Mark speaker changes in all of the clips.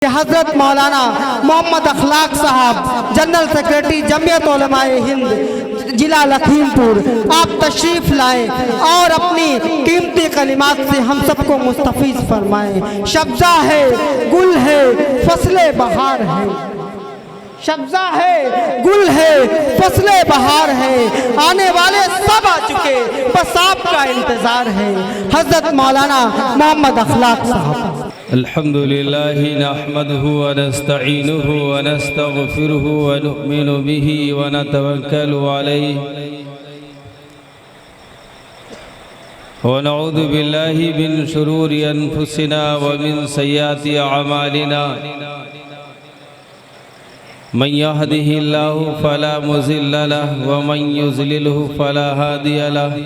Speaker 1: हज़रत मौलाना मोहम्मद अखलाक साहब general secretary Jamiat उलमाए हिंद जिला लखीमपुर आप तशरीफ़ लाएं और अपनी कीमती कलिमात से हम सबको मुस्तफ़ीज़ फरमाएं। शब्ज़ा है, गुल है, फसले बहार है। शब्ज़ा है, गुल है, फसले बहार है। आने वाले सब आ चुके, बस आपका इंतज़ार है। हज़रत मौलाना मोहम्मद अखलाक साहब।
Speaker 2: अल्हम्दुलिल्लाहि नहमदुहु व नस्तईनुहु व नस्तगफिरुहु व नु'मिनु बिही व नतवक्कलु अलैहि व नऊज़ु बिल्लाहि मिन शुरूरि अनफुसिना व मिन सय्यिआति अअमालिना मन यहदिहिल्लाहु फला मुज़िल्ल लहु व मन युज़लिलहु फला हादिय लहु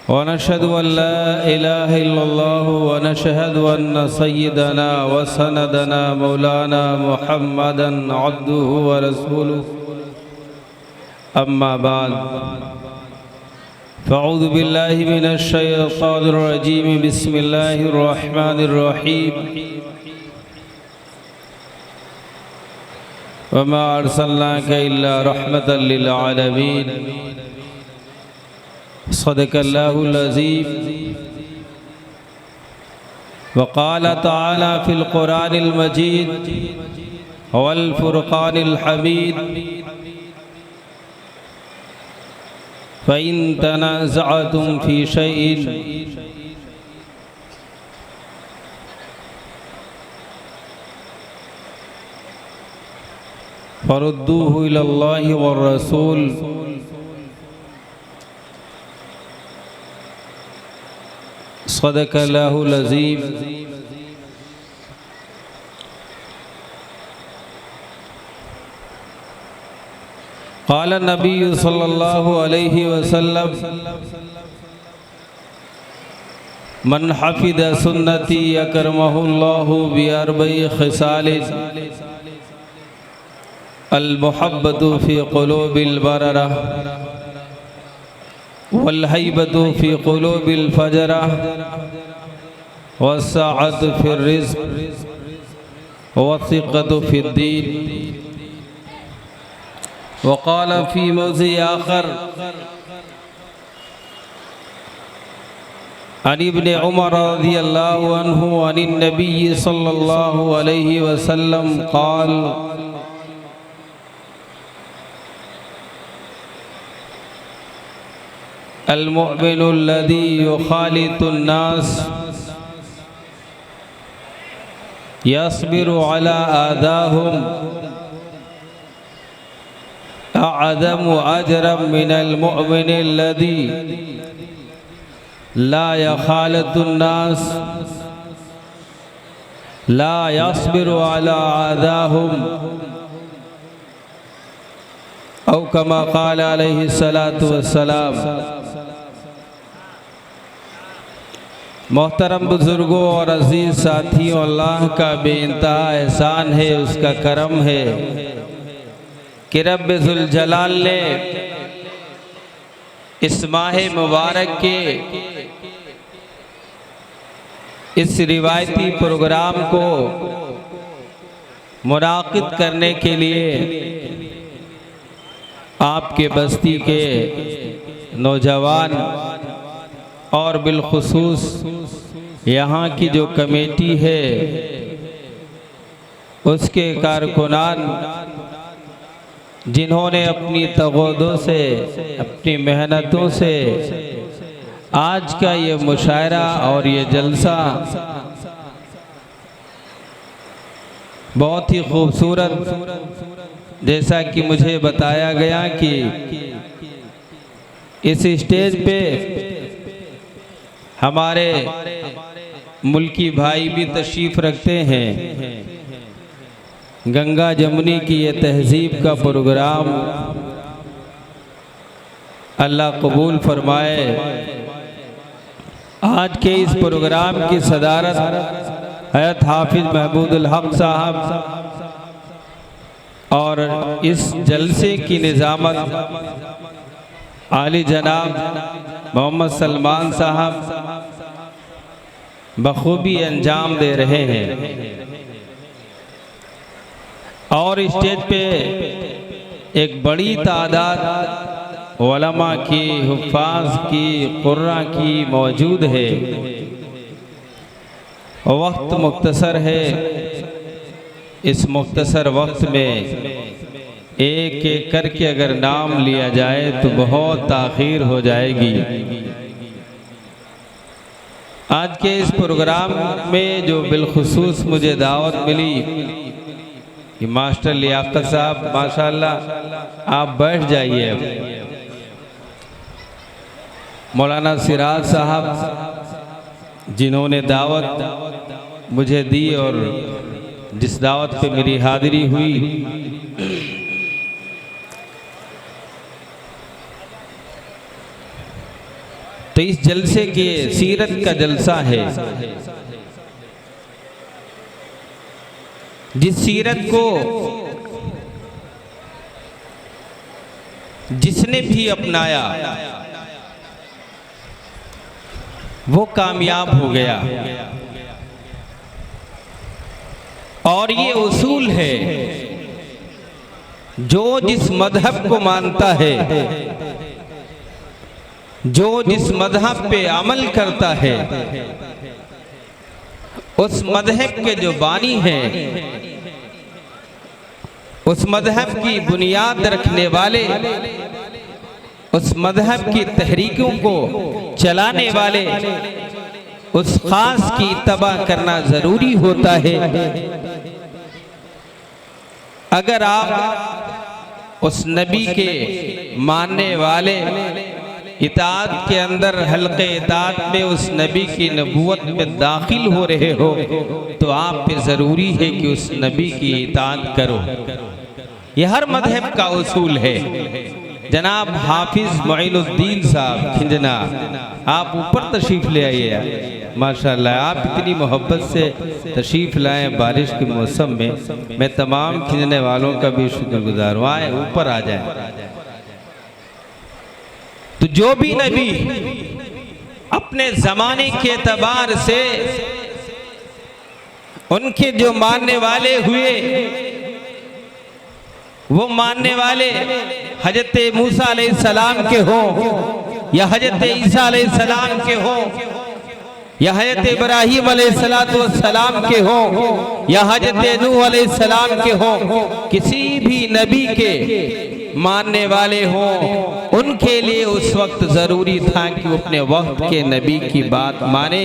Speaker 2: व नशहदु अन ला इलाहा इल्लल्लाहु व नशहदु अन्न सय्यदना व सनदना मौलाना मुहम्मदन अब्दुहु व रसूलुहु अम्मा बाद फ़अऊज़ु बिल्लाहि मिनश शैतानिर रजीम बिस्मिल्लाहिर रहमानिर रहीम व मा अर्सलनाका इल्ला रहमतल लिल आलमीन सदक़ल्लाहुल अज़ीम व क़ाल तआला फ़िल क़ुरानिल मजीद वल फ़ुरक़ानिल हमीद फ़इन तनाज़अतुम फ़ी शैइन फ़रुद्दूहु इलल्लाहि वर रसूल सदक़ल्लाहुल अज़ीम। क़ाल नबी सल्लल्लाहु अलैहि वसल्लम मन हफ़िज़ सुन्नती अकरमहुल्लाहु बिअरबई ख़िसालिन अल मुहब्बतु फ़ी क़ुलूबिल बररह वल हैबतु फ़ी क़ुलूबिल फ़जरह वस्सअतु फ़िर रिज़्क़ वस्सिक़तु फ़िद्दीन। वक़ाल फ़ी मौज़ि आख़र अन इब्न उमर रज़ियल्लाहु अन्हु अनिन नबी सल्लल्लाहु अलैहि वसल्लम क़ाल अल-मुअमिनु अल्लज़ी युख़ालितु अन्नास यस्बिरु अला आदाहुम अअज़मु अजरम मिनल मुअमिनि अल्लज़ी ला युख़ालितु अन्नास ला यस्बिरु अला आदाहुम औ कमा क़ाल अलैहि सलातु वस्सलाम। मोहतरम बुज़ुर्गों और अज़ीज़ साथियों, अल्लाह का बेइंतहा एहसान है, उसका करम है कि रब्ब ज़ुल जलाल ने इस माह मुबारक के इस रिवायती प्रोग्राम को मुनाक़िद करने के लिए आपके बस्ती के नौजवान और बिलखुसूस यहाँ की जो कमेटी है उसके कारकुनान, जिन्होंने अपनी तगोदों से, अपनी मेहनतों से आज का ये मुशायरा और ये जलसा बहुत ही खूबसूरत, जैसा कि मुझे बताया गया कि इस स्टेज पे हमारे मुल्की भाई भी तशरीफ़ रखते हैं। गंगा जमुनी की ये तहज़ीब का प्रोग्राम अल्लाह कबूल फरमाए। आज के इस प्रोग्राम की सदारत हज़रत हाफिज़ महमूदुल हक़ साहब और इस जलसे की निज़ामत आली जनाब मोहम्मद सलमान साहब बखूबी अंजाम दे रहे हैं और स्टेज पे एक बड़ी तादाद उलमा की, हुफ्फाज की, कुर्रा की मौजूद है। वक्त मुख्तसर है, इस मुख्तसर वक्त में एक एक करके अगर नाम लिया जाए तो बहुत ताख़ीर हो जाएगी। आज के इस प्रोग्राम में जो बिलखुसूस मुझे दावत मिली कि मास्टर लियाकत साहब माशाअल्लाह आप बैठ जाइए। अब मौलाना सिराज साहब जिन्होंने दावत मुझे दी और जिस दावत पे मेरी हाजिरी हुई, तो इस जलसे के सीरत का जलसा है। जिस सीरत को जिसने भी अपनाया वो कामयाब हो गया। और ये उसूल है, जो जिस मजहब को मानता है, जो जिस मजहब पे अमल करता है, उस मजहब के जो बानी हैं, उस मजहब की बुनियाद रखने वाले, उस मजहब की तहरीकों को चलाने वाले, उस खास की इत्तबा करना जरूरी होता है। अगर आप उस नबी के मानने वाले इताअत के अंदर हल्के इताअत में उस नबी की नबूवत में दाखिल हो रहे हो तो आप पे ज़रूरी है कि उस नबी की इताअत करो। यह हर मजहब का उसूल है। जनाब हाफिज मोइनुद्दीन साहब खिंजना, आप ऊपर तशरीफ़ ले आइए। माशाअल्लाह आप इतनी मोहब्बत से तशरीफ़ लाएँ बारिश के मौसम में। मैं तमाम खिंजने वालों का भी शुक्रगुजार हूँ। आए ऊपर आ जाए। तो जो भी नबी अपने ज़माने के एतबार से उनके जो मानने वाले हुए, वो मानने वाले हजरत मूसा अलैहिस्सलाम के हो या हजरत ईसा अलैहिस्सलाम के हो या हजरत इब्राहीम अलैहिस्सलाम के हो या हजरत नूह अलैहिस्सलाम के हो, किसी भी नबी के मानने वाले हों, उनके लिए उस वक्त जरूरी था कि वो अपने वक्त के नबी की बात माने।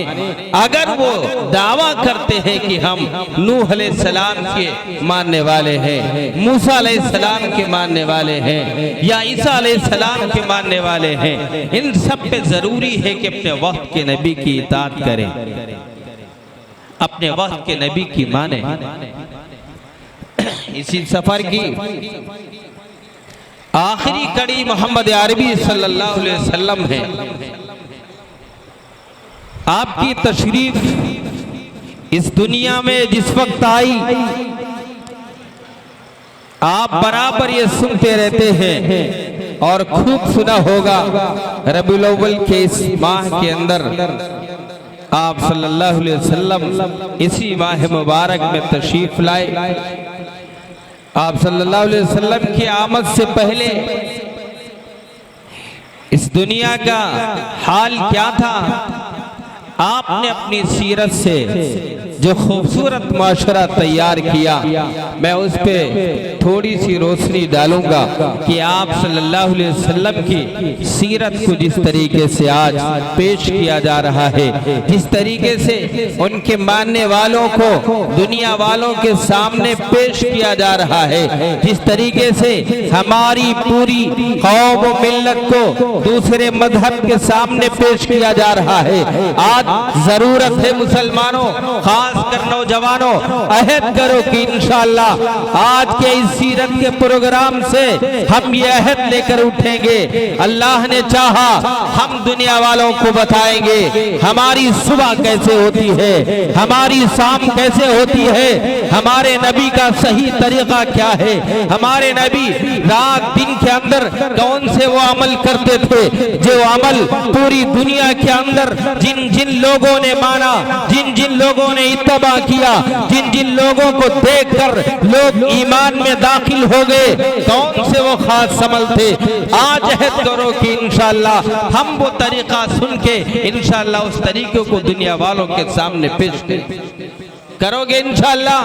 Speaker 2: अगर वो दावा करते हैं कि हम नूह अलैहिस्सलाम के मानने वाले हैं, मूसा अलैहिस्सलाम के मानने वाले हैं या ईसा अलैहिस्सलाम के मानने वाले हैं, इन सब पे जरूरी है कि अपने वक्त के नबी की इताअत करें, अपने वक्त के नबी की माने। इसी सफर की आखिरी कड़ी मोहम्मद अरबी सल्लल्लाहु अलैहि वसल्लम है। आपकी तशरीफ इस दुनिया में जिस वक्त आई, आप बराबर ये सुनते रहते हैं और खूब सुना होगा। रबीउल अव्वल के इस माह के अंदर आप सल्लल्लाहु अलैहि वसल्लम इसी माह मुबारक में तशरीफ लाए। आप सल्लल्लाहु अलैहि वसल्लम की आमद से पहले इस दुनिया का हाल क्या था? आपने अपनी सीरत से जो खूबसूरत माशरा तैयार किया, मैं उस पे थोड़ी सी रोशनी डालूंगा कि आप सल्लल्लाहु अलैहि वसल्लम की सीरत को जिस तरीके से आज पेश किया जा रहा है, जिस तरीके से उनके मानने वालों को दुनिया वालों के सामने पेश किया जा रहा है, जिस तरीके से हमारी पूरी कौम व मिल्लत को दूसरे मजहब के सामने पेश किया जा रहा है। आज जरूरत है मुसलमानों, खास खासकर नौजवानों अहद करो कि इंशाअल्लाह आज के इस सीरत के प्रोग्राम से हम ये अहद लेकर उठेंगे। अल्लाह ने चाहा हम दुनिया वालों को बताएंगे हमारी सुबह कैसे होती है, हमारी शाम कैसे होती है, हमारे नबी का सही तरीका क्या है, हमारे नबी रात दिन के अंदर कौन से वो अमल करते थे जो अमल पूरी दुनिया के अंदर जिन जिन लोगों ने माना, जिन जिन लोगों ने इत्तबा किया, जिन जिन लोगों को देखकर लोग ईमान में दाखिल हो गए, कौन से वो खास अमल थे। आज अहद करो कि इंशाअल्लाह हम वो तरीका सुन के इंशाअल्लाह उस तरीके को दुनिया वालों के सामने पेश करोगे इंशाअल्लाह।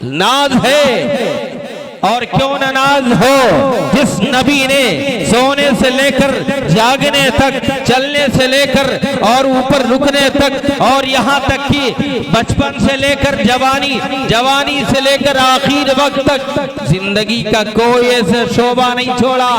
Speaker 2: नाज है और क्यों न नाज हो जिस नबी ने सोने से लेकर जागने तक, चलने से लेकर और ऊपर रुकने तक और यहाँ तक कि बचपन से लेकर जवानी, जवानी से लेकर आखिर वक्त तक जिंदगी का कोई ऐसा शोबा नहीं छोड़ा,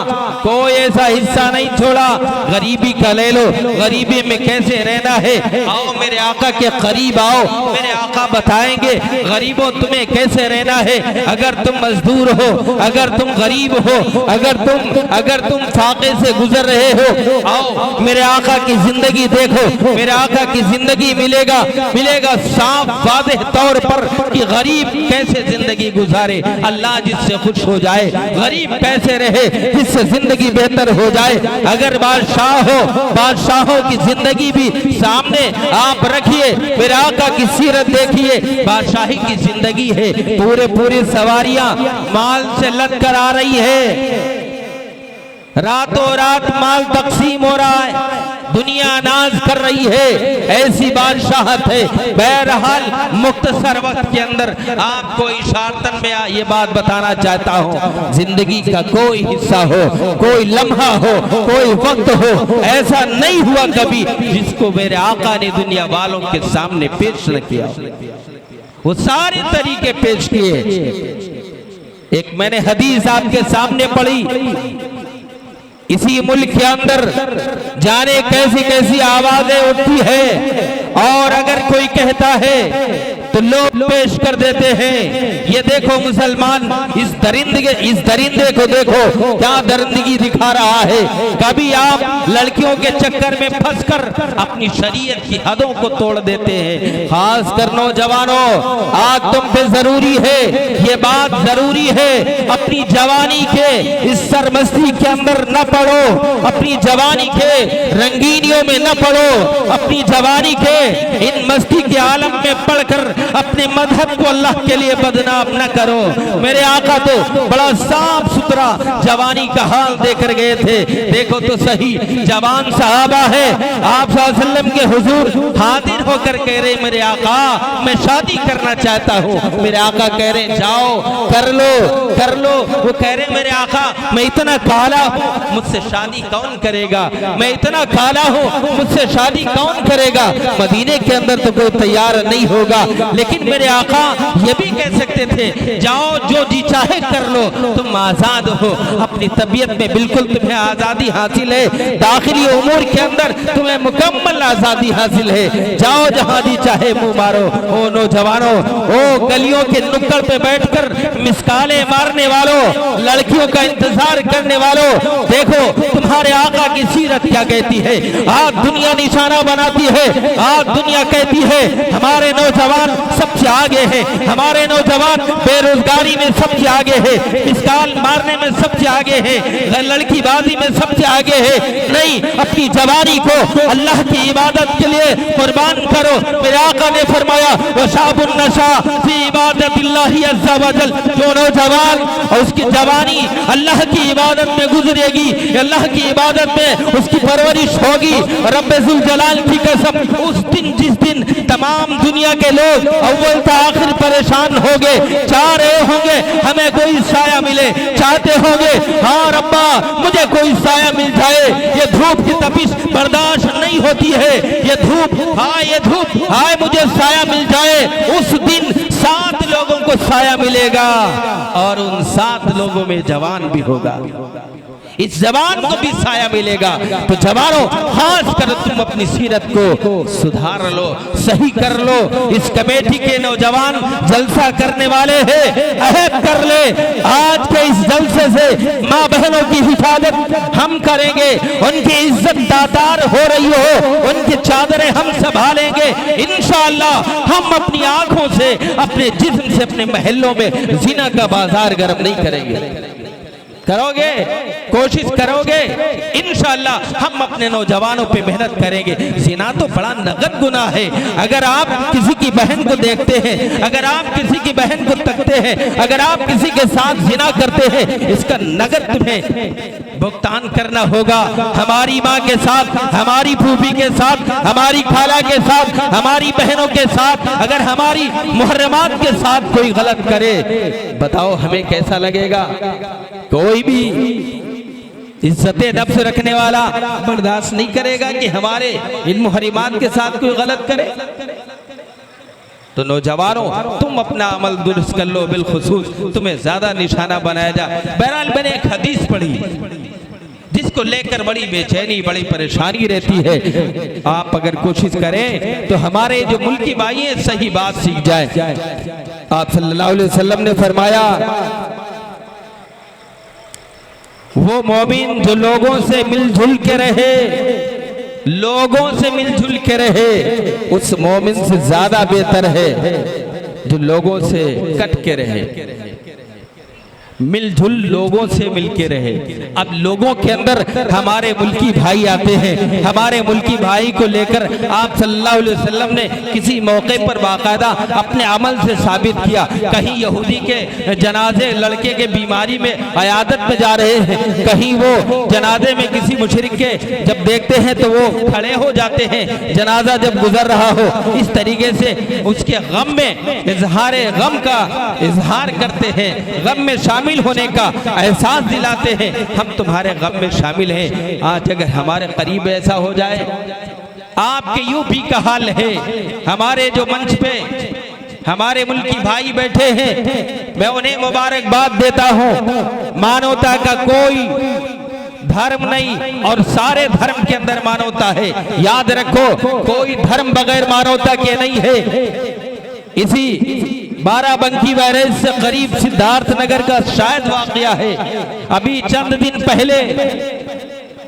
Speaker 2: कोई ऐसा हिस्सा नहीं छोड़ा। गरीबी का ले लो, गरीबी में कैसे रहना है, आओ मेरे आका के करीब आओ, मेरे आका बताएंगे गरीबों तुम्हें कैसे रहना है। अगर तुम मजदूर हो, अगर तुम गरीब हो, अगर तुम फाके से गुजर रहे हो, आओ मेरे आका की जिंदगी देखो, मेरे आका की जिंदगी मिलेगा साफ वाज़ेह तौर पर कि गरीब कैसे जिंदगी गुजारे, अल्लाह जिससे खुश हो जाए, गरीब कैसे रहे जिससे जिंदगी बेहतर हो जाए। अगर बादशाह हो, बादशाहों की जिंदगी भी सामने आप रखिए, मेरे आका की सीरत देखिए, बादशाही की जिंदगी है, पूरे सवारियां माल से लद कर आ रही है, रातों रात माल तकसीम हो रहा है, दुनिया नाज कर रही है, ऐसी बादशाहत है। बहरहाल मुख्तसर वक्त के अंदर आपको इशारतन में ये बात बताना चाहता हूँ, जिंदगी का कोई हिस्सा हो, कोई लम्हा हो, कोई वक्त हो, ऐसा नहीं हुआ कभी जिसको मेरे आका ने दुनिया वालों के सामने पेश न किया। वो सारे तरीके पेश किए। एक मैंने हदीस आपके सामने पढ़ी, इसी मुल्क के अंदर जाने कैसी कैसी आवाजें उठती है और अगर कोई कहता है तो लोग पेश कर देते हैं, ये देखो मुसलमान इस दरिंदे को देखो क्या दरिंदगी दिखा रहा है। कभी आप लड़कियों के चक्कर में फंसकर अपनी शरीयत की हदों को तोड़ देते हैं। खासकर नौजवानों, आज तुम पे जरूरी है, ये बात जरूरी है, अपनी जवानी के इस सरमस्ती के अंदर न पड़ो, अपनी जवानी के रंगीनियों में न पड़ो, अपनी जवानी के इन मस्ती के आलम में पढ़कर अपने मजहब को अल्लाह के लिए बदनाम न करो। मेरे आका तो बड़ा साफ सुथरा जवानी का हाल देकर गए थे। देखो तो सही, जवान सहाबा है, आप सल्लल्लाहु अलैहि वसल्लम के हुजूर हाजिर होकर कह रहे मेरे आका मैं शादी करना चाहता हूँ। मेरे आका कह रहे जाओ कर लो। वो कह रहे मेरे आका मैं इतना काला हूँ, मुझसे शादी कौन करेगा, मैं इतना काला हूँ, मुझसे शादी कौन करेगा। मदीने के अंदर तो कोई तैयार नहीं होगा, लेकिन मेरे आका ये भी कह सकते थे जाओ जो जी चाहे कर लो, तुम आजाद हो, अपनी तबीयत में बिल्कुल तुम्हें आजादी हासिल है, दाखिली उमूर के अंदर तुम्हें मुकम्मल आजादी हासिल है, जाओ जहां जी चाहे मुंह मारो। ओ नौजवानों, ओ गलियों के नुक्कड़ पे बैठकर मिसकाले मारने वालों, लड़कियों का इंतजार करने वालों, देखो तुम्हारे आका की सीरत क्या कहती है। आज दुनिया निशाना बनाती है, आज दुनिया कहती है हमारे नौजवान सबसे आगे है, हमारे नौजवान बेरोजगारी में सबसे आगे है, मिसकाल मारने में सबसे आगे है, लड़की बाजी में सबसे आगे है। नहीं, अपनी जवानी को अल्लाह की इबादत के लिए कुर्बान करो। मेरे आका ने फरमाया वशाबुन नशा फी इबादतिल्लाहि अज़्ज़ा वजल, जो नौजवान और उसकी जवानी अल्लाह की इबादत में गुजरेगी, अल्लाह की इबादत में उसकी परवरिश होगी, रब्बे जुल जलाल की कसम, उस दिन जिस दिन तमाम दुनिया के लोग अव्वल से आखिर परेशान होंगे, चाह रहे होंगे हमें कोई साया मिले, चाहते होंगे हाँ रब्बा मुझे कोई साया मिल जाए, ये धूप की तपिश बर्दाश्त नहीं होती है, ये धूप हाय मुझे साया मिल जाए। उस दिन 7 लोगों को साया मिलेगा और उन 7 लोगों में जवान भी होगा। इस जबान को भी साया मिलेगा। तो जवानों, खास कर तुम अपनी सीरत को सुधार लो, सही कर लो। इस कमेटी के नौजवान जलसा करने वाले हैं, अहद कर ले आज के इस जलसे से माँ बहनों की हिफाजत हम करेंगे। उनकी इज्जत दातार हो रही हो, उनकी चादरें हम संभालेंगे इंशाअल्लाह। हम अपनी आंखों से, अपने जिस्म से, अपने महलों में जिना का बाजार गर्म नहीं करेंगे। करोगे, कोशिश करोगे, इंशाअल्लाह हम अपने नौजवानों पे मेहनत करेंगे। जिना तो बड़ा नगद गुनाह है। अगर आप किसी की बहन को देखते हैं, अगर आप किसी की बहन को तकते हैं, अगर आप किसी के साथ जिना करते हैं, इसका नगद तुम्हें भुगतान करना होगा। हमारी माँ के साथ, हमारी फूफी के साथ, हमारी खाला के साथ, हमारी बहनों के साथ, अगर हमारी मुहर्रमात के साथ कोई गलत करे, बताओ हमें कैसा लगेगा? कोई भी इज्जते नफ्स रखने वाला बर्दाश्त नहीं करेगा कि हमारे इन मुहर्रमात के साथ कोई गलत करे। तो नौजवानों, तुम अपना अमल दुरुस्त कर लो, बिलखुसूस तुम्हें ज्यादा निशाना बनाया जाए। बहरहाल मैंने एक हदीस पढ़ी जिसको लेकर बड़ी बेचैनी, बड़ी परेशानी रहती है। आप अगर कोशिश करें तो हमारे जो मुल्की भाई हैं सही बात सीख जाए। आप सल्लल्लाहु अलैहि वसल्लम ने फरमाया, वो मोमिन जो लोगों से मिलजुल के रहे, लोगों से मिलजुल के रहे, उस मोमिन से ज्यादा बेहतर है जो लोगों से कट के रहे। मिलजुल लोगों से मिलके रहे। अब लोगों के अंदर हमारे मुल्की भाई आते हैं। हमारे मुल्की भाई को लेकर आप सल्लल्लाहु अलैहि वसल्लम ने किसी मौके पर बाकायदा अपने अमल से साबित किया। कहीं यहूदी के जनाजे लड़के के बीमारी में अयादत में जा रहे हैं, कहीं वो जनाजे में किसी मुशरिक के जब देखते हैं तो वो खड़े हो जाते हैं, जनाजा जब गुजर रहा हो। इस तरीके से उसके गम में इजहार गम का इजहार करते हैं, गम में शामिल होने का एहसास दिलाते हैं। हम तुम्हारे गम में शामिल हैं। आज अगर हमारे करीब ऐसा हो जाए, आपके यूपी का हाल है, हमारे जो मंच पे हमारे मुल्की भाई बैठे हैं, मैं उन्हें मुबारकबाद देता हूं। मानवता का कोई धर्म नहीं और सारे धर्म के अंदर मानवता है। याद रखो, कोई धर्म बगैर मानवता के नहीं है। इसी बाराबंकी बैरेज से करीब सिद्धार्थ नगर का शायद वाकया है। अभी चंद दिन पहले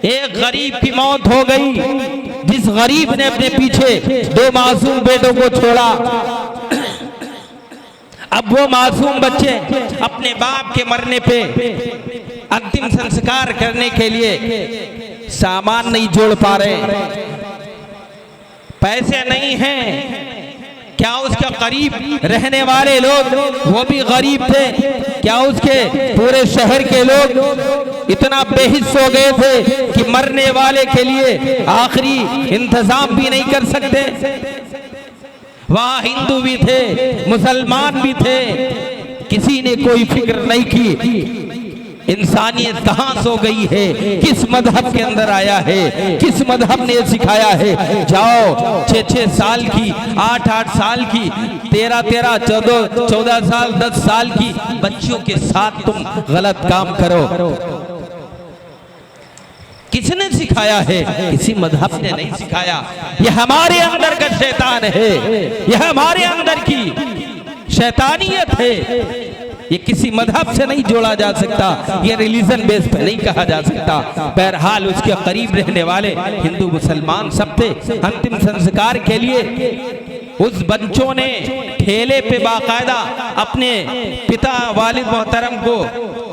Speaker 2: एक गरीब की मौत हो गई, जिस गरीब ने अपने पीछे 2 मासूम बेटों को छोड़ा। अब वो मासूम बच्चे अपने बाप के मरने पे अंतिम संस्कार करने के लिए सामान नहीं जोड़ पा रहे, पैसे नहीं हैं। क्या उसके करीब रहने वाले लोग वो भी गरीब थे? क्या उसके पूरे शहर के लोग इतना बेहिस हो गए थे कि मरने वाले के लिए आखिरी इंतजाम भी नहीं कर सकते? वहाँ हिंदू भी थे, मुसलमान भी थे, किसी ने कोई फिक्र नहीं की। इंसानियत कहाँ सो गई है? किस मजहब के अंदर आया है? किस मजहब ने सिखाया है? जाओ 6-6 साल की, 8-8 साल की, 13-13, 14 साल, 10 साल की बच्चियों के साथ तुम गलत काम करो। किसने सिखाया है? किसी मजहब ने नहीं सिखाया। यह हमारे अंदर का शैतान है, यह हमारे अंदर की शैतानियत है। ये किसी मजहब से नहीं जोड़ा जा सकता, ये रिलीजन बेस पे नहीं कहा जा सकता। बहरहाल उसके करीब रहने वाले हिंदू मुसलमान सब थे। अंतिम संस्कार के लिए उस बच्चों ने ठेले पे बाकायदा अपने पिता वालिद मोहतरम को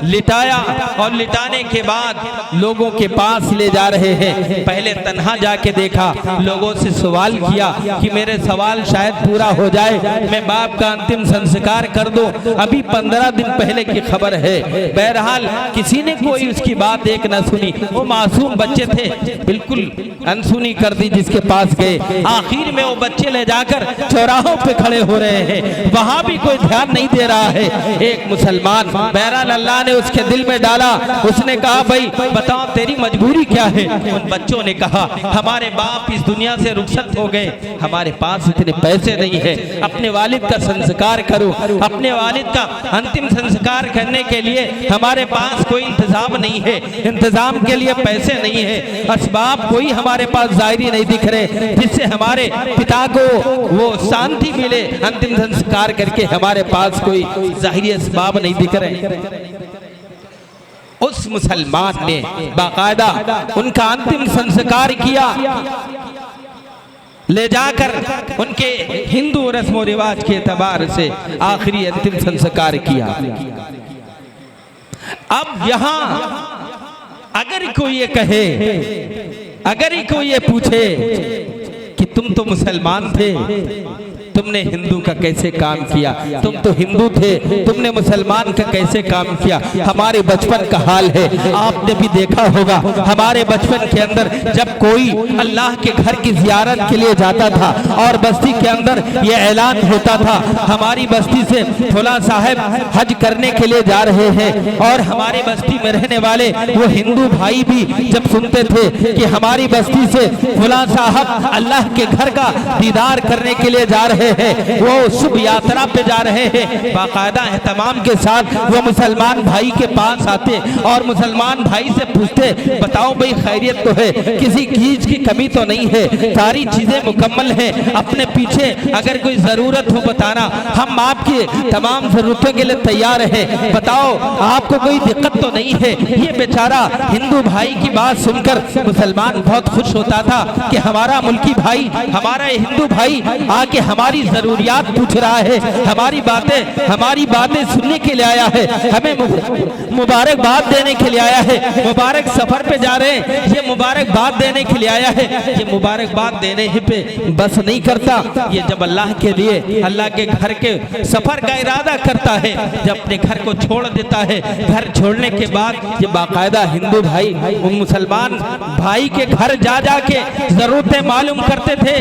Speaker 2: लिटाया और लिटाने के बाद लोगों के पास ले जा रहे हैं। पहले तन्हा जाके देखा, लोगों से सवाल किया कि मेरे सवाल शायद पूरा हो जाए, मैं बाप का अंतिम संस्कार कर दूं। अभी 15 दिन पहले की खबर है। बहरहाल किसी ने कोई उसकी बात एक न सुनी। वो मासूम बच्चे थे, बिल्कुल अनसुनी कर दी जिसके पास गए। आखिर में वो बच्चे ले जाकर चौराहों पे खड़े हो रहे हैं, वहां भी कोई ध्यान नहीं दे रहा है। एक मुसलमान, बहरहाल अल्लाह ने उसके दिल में डाला। उसने कहा भाई बताओ तेरी मजबूरी क्या है। उन बच्चों ने कहा हमारे बाप इस दुनिया से रुखसत हो गए, हमारे पास इतने पैसे नहीं है, अपने वालिद का संस्कार करो, अपने वालिद का अंतिम संस्कार करने के लिए हमारे पास कोई इंतजाम नहीं है, इंतजाम के लिए पैसे नहीं है, असबाब कोई हमारे पास जाहिरी नहीं दिख रहे जिससे हमारे पिता को वो शांति मिले, अंतिम संस्कार करके हमारे पास कोई जाहिरी असबाब नहीं दिख रहे। उस मुसलमान ने बाकायदा उनका अंतिम संस्कार किया, ले जाकर उनके हिंदू रस्म और रिवाज के एतबार से आखिरी अंतिम संस्कार किया। अब यहाँ अगर कोई ये कहे, अगर कोई ये पूछे कि तुम तो मुसलमान थे, तुमने हिंदू का कैसे काम किया, तुम तो हिंदू थे, तुमने मुसलमान का कैसे काम किया। हमारे बचपन का हाल है, आपने भी देखा होगा हमारे बचपन के अंदर जब कोई अल्लाह के घर की जियारत के लिए जाता था और बस्ती के अंदर ये ऐलान होता था हमारी बस्ती से फुला साहब हज करने के लिए जा रहे हैं, और हमारी बस्ती में रहने वाले वो हिंदू भाई भी जब सुनते थे कि हमारी बस्ती से फुला साहब अल्लाह के घर का दीदार करने के लिए जा रहे हैं, वो शुभ यात्रा पे जा रहे हैं, बाकायदा एहतमाम के साथ वो मुसलमान भाई के पास आते और मुसलमान भाई से पूछते बताओ भाई खैरियत तो है, किसी चीज की कमी तो नहीं है, सारी चीजें मुकम्मल हैं, अपने पीछे अगर कोई जरूरत हो बताना, हम आपकी तमाम जरूरतों के लिए तैयार हैं, बताओ आपको कोई दिक्कत तो नहीं है। ये बेचारा हिंदू भाई की बात सुनकर मुसलमान बहुत खुश होता था कि हमारा मुल्की भाई, हमारा हिंदू भाई आके हमारी जरूरियात पूछ रहा है, हमारी बातें सुनने के लिए आया है, हमें मुबारकबाद देने के लिए आया है, मुबारक सफर पे जा रहे हैं, ये मुबारकबाद देने के लिए आया है। ये मुबारकबाद देने ही पे बस नहीं करता, ये जब अल्लाह के लिए अल्लाह के घर के सफर का इरादा करता है, जब अपने घर को छोड़ देता है, घर छोड़ने के बाद ये बाकायदा हिंदू भाई मुसलमान भाई के घर जा जाके जरूरतें मालूम करते थे,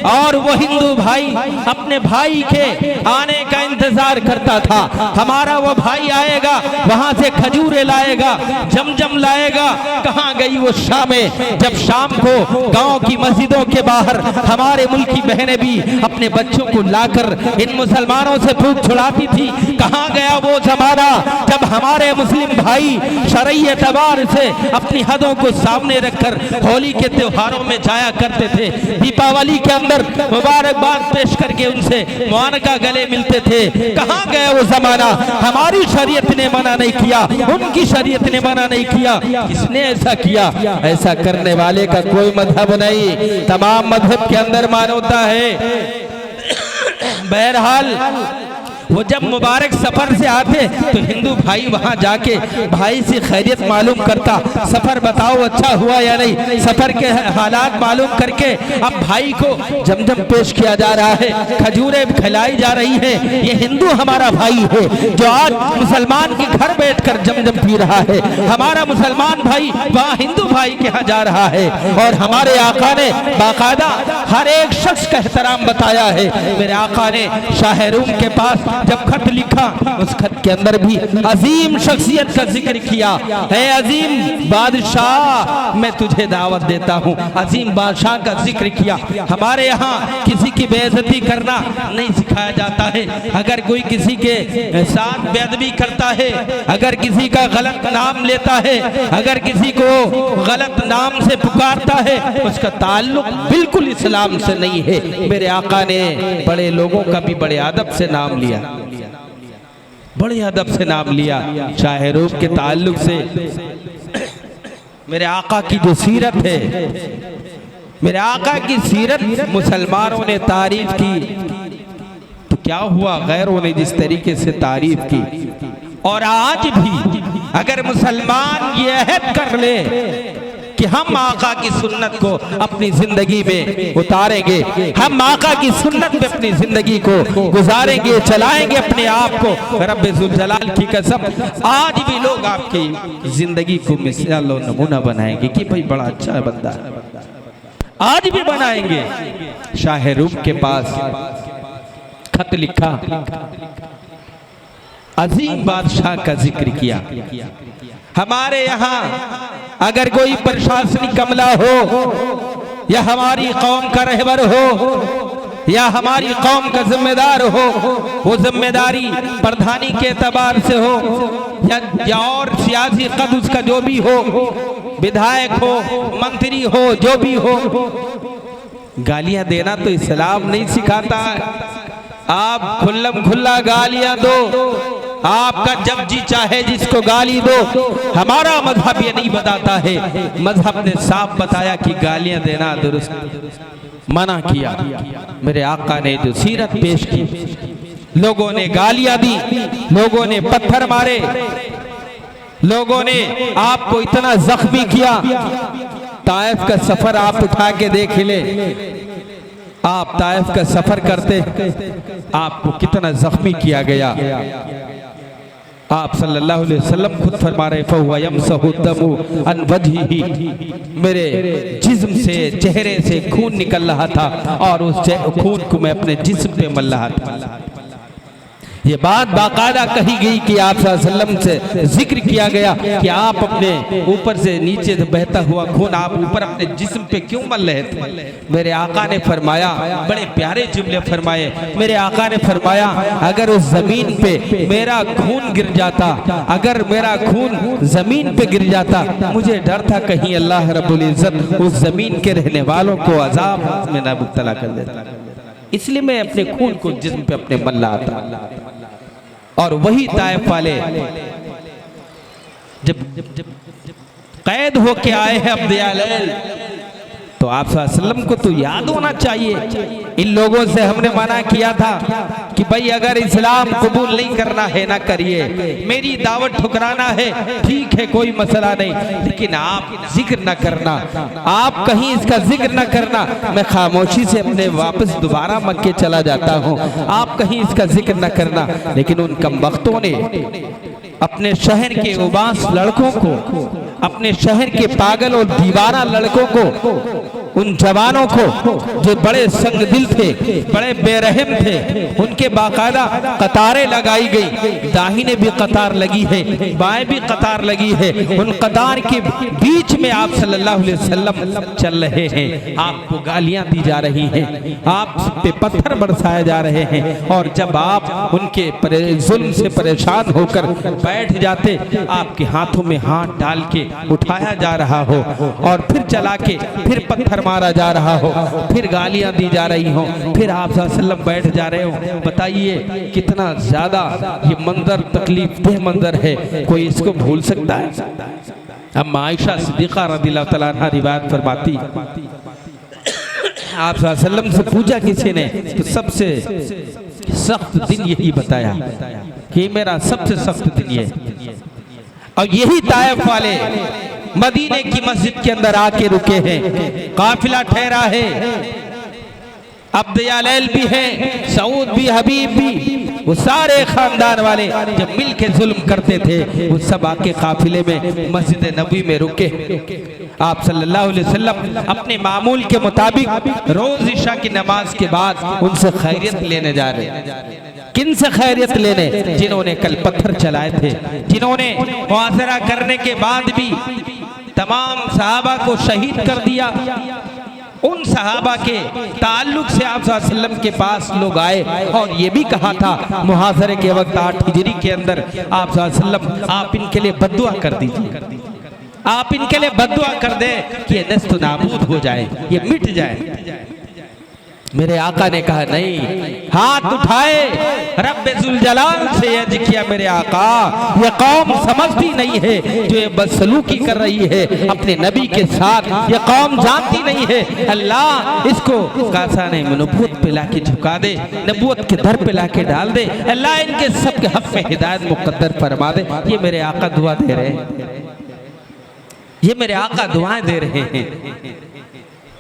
Speaker 2: और वो हिंदू भाई अपने भाई के आने का इंतजार करता था। हमारा वो भाई आएगा, वहां से खजूरें लाएगा, जमजम लाएगा। कहाँ गई वो शामें, जब शाम को गांव की मस्जिदों के बाहर हमारे मुल्की बहनें भी अपने बच्चों को लाकर इन मुसलमानों से भूख छुड़ाती थी। कहाँ गया वो जमाना जब हमारे मुस्लिम भाई शरई एतबार से अपनी हदों को सामने रखकर होली के त्योहारों में जाया करते थे, दीपावली के अंदर मुबारकबाद पेश करके उनसे मुआनका गले मिलते थे। कहाँ गया वो जमाना, हमारी शरीयत ने मना नहीं किया, उनकी शरीयत ने मना नहीं किया। किसने ऐसा किया? ऐसा करने वाले का कोई मजहब नहीं, तमाम मजहब के अंदर मानवता है। बहरहाल वो जब मुबारक सफर से आते तो हिंदू भाई वहां जाके भाई से खैरियत मालूम करता, सफर बताओ अच्छा हुआ या नहीं, सफर के हालात मालूम करके अब भाई को जमजम पेश किया जा रहा है, खजूरें खिलाई जा रही हैं। ये हिंदू हमारा भाई है जो आज मुसलमान के घर बैठकर जमजम पी रहा है, हमारा मुसलमान भाई वहाँ हिंदू भाई के यहाँ जा रहा है, और हमारे आका ने बाकायदा हर एक शख्स का एहतराम बताया है। मेरे आका ने शाहरूम के पास जब खत लिखा, उस खत के अंदर भी अजीम शख्सियत का जिक्र किया है। अजीम बादशाह मैं तुझे दावत देता हूँ, अजीम बादशाह का जिक्र किया। हमारे यहाँ किसी की बेइज्जती करना नहीं सिखाया जाता है। अगर कोई किसी के साथ बेअदबी करता है, अगर किसी का गलत नाम लेता है, अगर किसी को गलत नाम से पुकारता है, उसका ताल्लुक बिल्कुल इस्लाम से नहीं है। मेरे आका ने बड़े लोगों का भी बड़े अदब से नाम लिया, बड़े अदब से नाम लिया। शाहरूख के ताल्लुक से मेरे आका की जो सीरत है, मेरे आका की सीरत मुसलमानों ने तारीफ की तो क्या हुआ, गैरों ने जिस तरीके से तारीफ की। और आज भी अगर मुसलमान ये अहद कर ले कि हम आका की सुन्नत को अपनी जिंदगी में उतारेंगे, हम आका की सुन्नत पे अपनी जिंदगी को गुजारेंगे, चलाएंगे अपने आप को, रब्बे जुल जलाल की कसम आज भी लोग आपकी जिंदगी को मिसाल और नमूना बनाएंगे कि भाई बड़ा अच्छा है बंदा, आज भी बनाएंगे। शाहरूख के पास खत लिखा, अजीम बादशाह का जिक्र किया। हमारे यहाँ अगर कोई प्रशासनिक अमला हो या हमारी कौम का रहबर हो या हमारी कौम का जिम्मेदार हो, वो जिम्मेदारी प्रधानी के एतबार से हो या और सियासी कद उसका जो भी हो, विधायक हो, मंत्री हो, जो भी हो, गालियां देना तो इस्लाम नहीं सिखाता है। आप खुल्लम खुल्ला गालियां दो, आपका जब जी चाहे जिसको गाली दो। हमारा मजहब ये नहीं बताता है, मजहब ने साफ बताया कि गालियां देना दुरुस्त मना किया। मेरे आका ने जो सीरत पेश की, लोगों ने गालियां दी, लोगों ने पत्थर मारे, लोगों ने आपको इतना जख्मी किया। ताइफ का सफर आप उठा के देख ले, आप ताइफ का सफर करते आपको कितना जख्मी किया गया। आप सल्लल्लाहु अलैहि वसल्लम खुद फरमा रहे फहुवा यमसहु दमु अन वजहिही, मेरे जिस्म से, चेहरे से खून निकल रहा था और उस खून को मैं अपने जिस्म पे मल रहा था। ये बात बाकायदा कही गई कि आप सल्लल्लाहु अलैहि वसल्लम से जिक्र किया गया कि आप अपने ऊपर से नीचे से बहता हुआ खून आप ऊपर अपने जिस्म पे क्यों मल रहे थे। मेरे आका ने फरमाया, बड़े प्यारे जुमले फरमाए। मेरे आका ने फरमाया, अगर उस जमीन पे मेरा खून गिर जाता, अगर मेरा खून जमीन पे गिर जाता, मुझे डर था कहीं अल्लाह रब्बुल इज्जत उस जमीन के रहने वालों को अजाब में न मुब्तला कर देता, इसलिए मैं अपने खून को जिस्म पे अपने मल रहा था। और वही ताइफ वाले जब कैद होके आए हैं अब्दियालैल, तो आप सल्लल्लाहु अलैहि वसल्लम को तो याद होना चाहिए। इन लोगों से हमने मना किया था कि भाई अगर इस्लाम कबूल नहीं करना है ना करिए, मेरी दावत ठुकराना है ठीक है, कोई मसला नहीं, लेकिन आप जिक्र न करना, आप कहीं इसका जिक्र न करना। मैं खामोशी से अपने वापस दोबारा मक्के चला जाता हूँ, आप कहीं इसका जिक्र न करना। लेकिन उन कमबख्तों ने अपने शहर के उबास लड़कों को, अपने शहर के पागल और दीवाना लड़कों को, उन जवानों को जो बड़े संग दिल थे, बड़े बेरहम थे, उनके बाकायदा कतारें लगाई गई। दाहिने भी कतार लगी है, बाएं भी कतार लगी है। उन कतार के बीच में आप सल्लल्लाहु अलैहि वसल्लम चल रहे हैं, आपको गालियां दी जा रही हैं, आप पे पत्थर बरसाए जा रहे हैं। और जब आप उनके जुल्म से परेशान होकर बैठ जाते, आपके हाथों में हाथ डाल के उठाया जा रहा हो और फिर चला के फिर पत्थर मारा जा रहा हो, फिर गालियां दी जा रही हो, फिर आप सल्लल्लाहु अलैहि वसल्लम बैठ जा रहे हो। बताइए कितना ज्यादा ये मंजर तकलीफ देह मंजर है, कोई इसको भूल सकता है? अब आयशा सिद्दीक़ा रज़ियल्लाहु तआला अन्हा रिवायत फरमाती, आप सल्लल्लाहु अलैहि वसल्लम से पूछा किसी ने, तो सबसे सख्त दिन यही बताया कि मेरा सबसे सख्त दिन ये। और यही ताइफ वाले मदीने की मस्जिद के अंदर आके रुके हैं, काफिला ठहरा है, अब्दियालैल भी है, सऊद भी, हबीब भी, वो सारे खानदान वाले जब मिल के जुल्म करते थे, वो सब आके काफिले में मस्जिद नबवी में रुके। आप सल्लल्लाहु अलैहि वसल्लम अपने मामूल के मुताबिक रोज इशा की नमाज के बाद उनसे खैरियत लेने जा रहे। किन से खैरियत लेने? जिन्होंने कल पत्थर चलाए थे, जिन्होंने मुआसरा करने के बाद भी तमाम सहाबा को शहीद कर दिया। उन सहाबा के ताल्लुक से आप सल्लल्लाहु अलैहि वसल्लम के पास लोग आए और ये भी कहा था मुहासरे के वक्त 8 हिजरी के अंदर, आप सल्लल्लाहु अलैहि वसल्लम आप इनके लिए बद्दुआ कर दीजिए, आप इनके लिए बद्दुआ कर दे कि ये नस्त नाबूद हो जाए, ये मिट जाए। मेरे आका ने कहा नहीं, हाथ उठाए, रब्बे जुल जलाल से अर्ज किया, मेरे आका ये कौम समझती नहीं है जो ये बदसलूकी कर रही है अपने नबी के साथ, ये कौम जानती नहीं है। अल्लाह इसको कासाने नबूवत पे लाके झुका दे, नबूवत के दर पे लाके डाल दे। अल्लाह इनके सबके हक में हिदायत मुकद्दर फरमा दे। ये मेरे आका दुआ दे रहे हैं, ये मेरे आका दुआएं दे रहे हैं।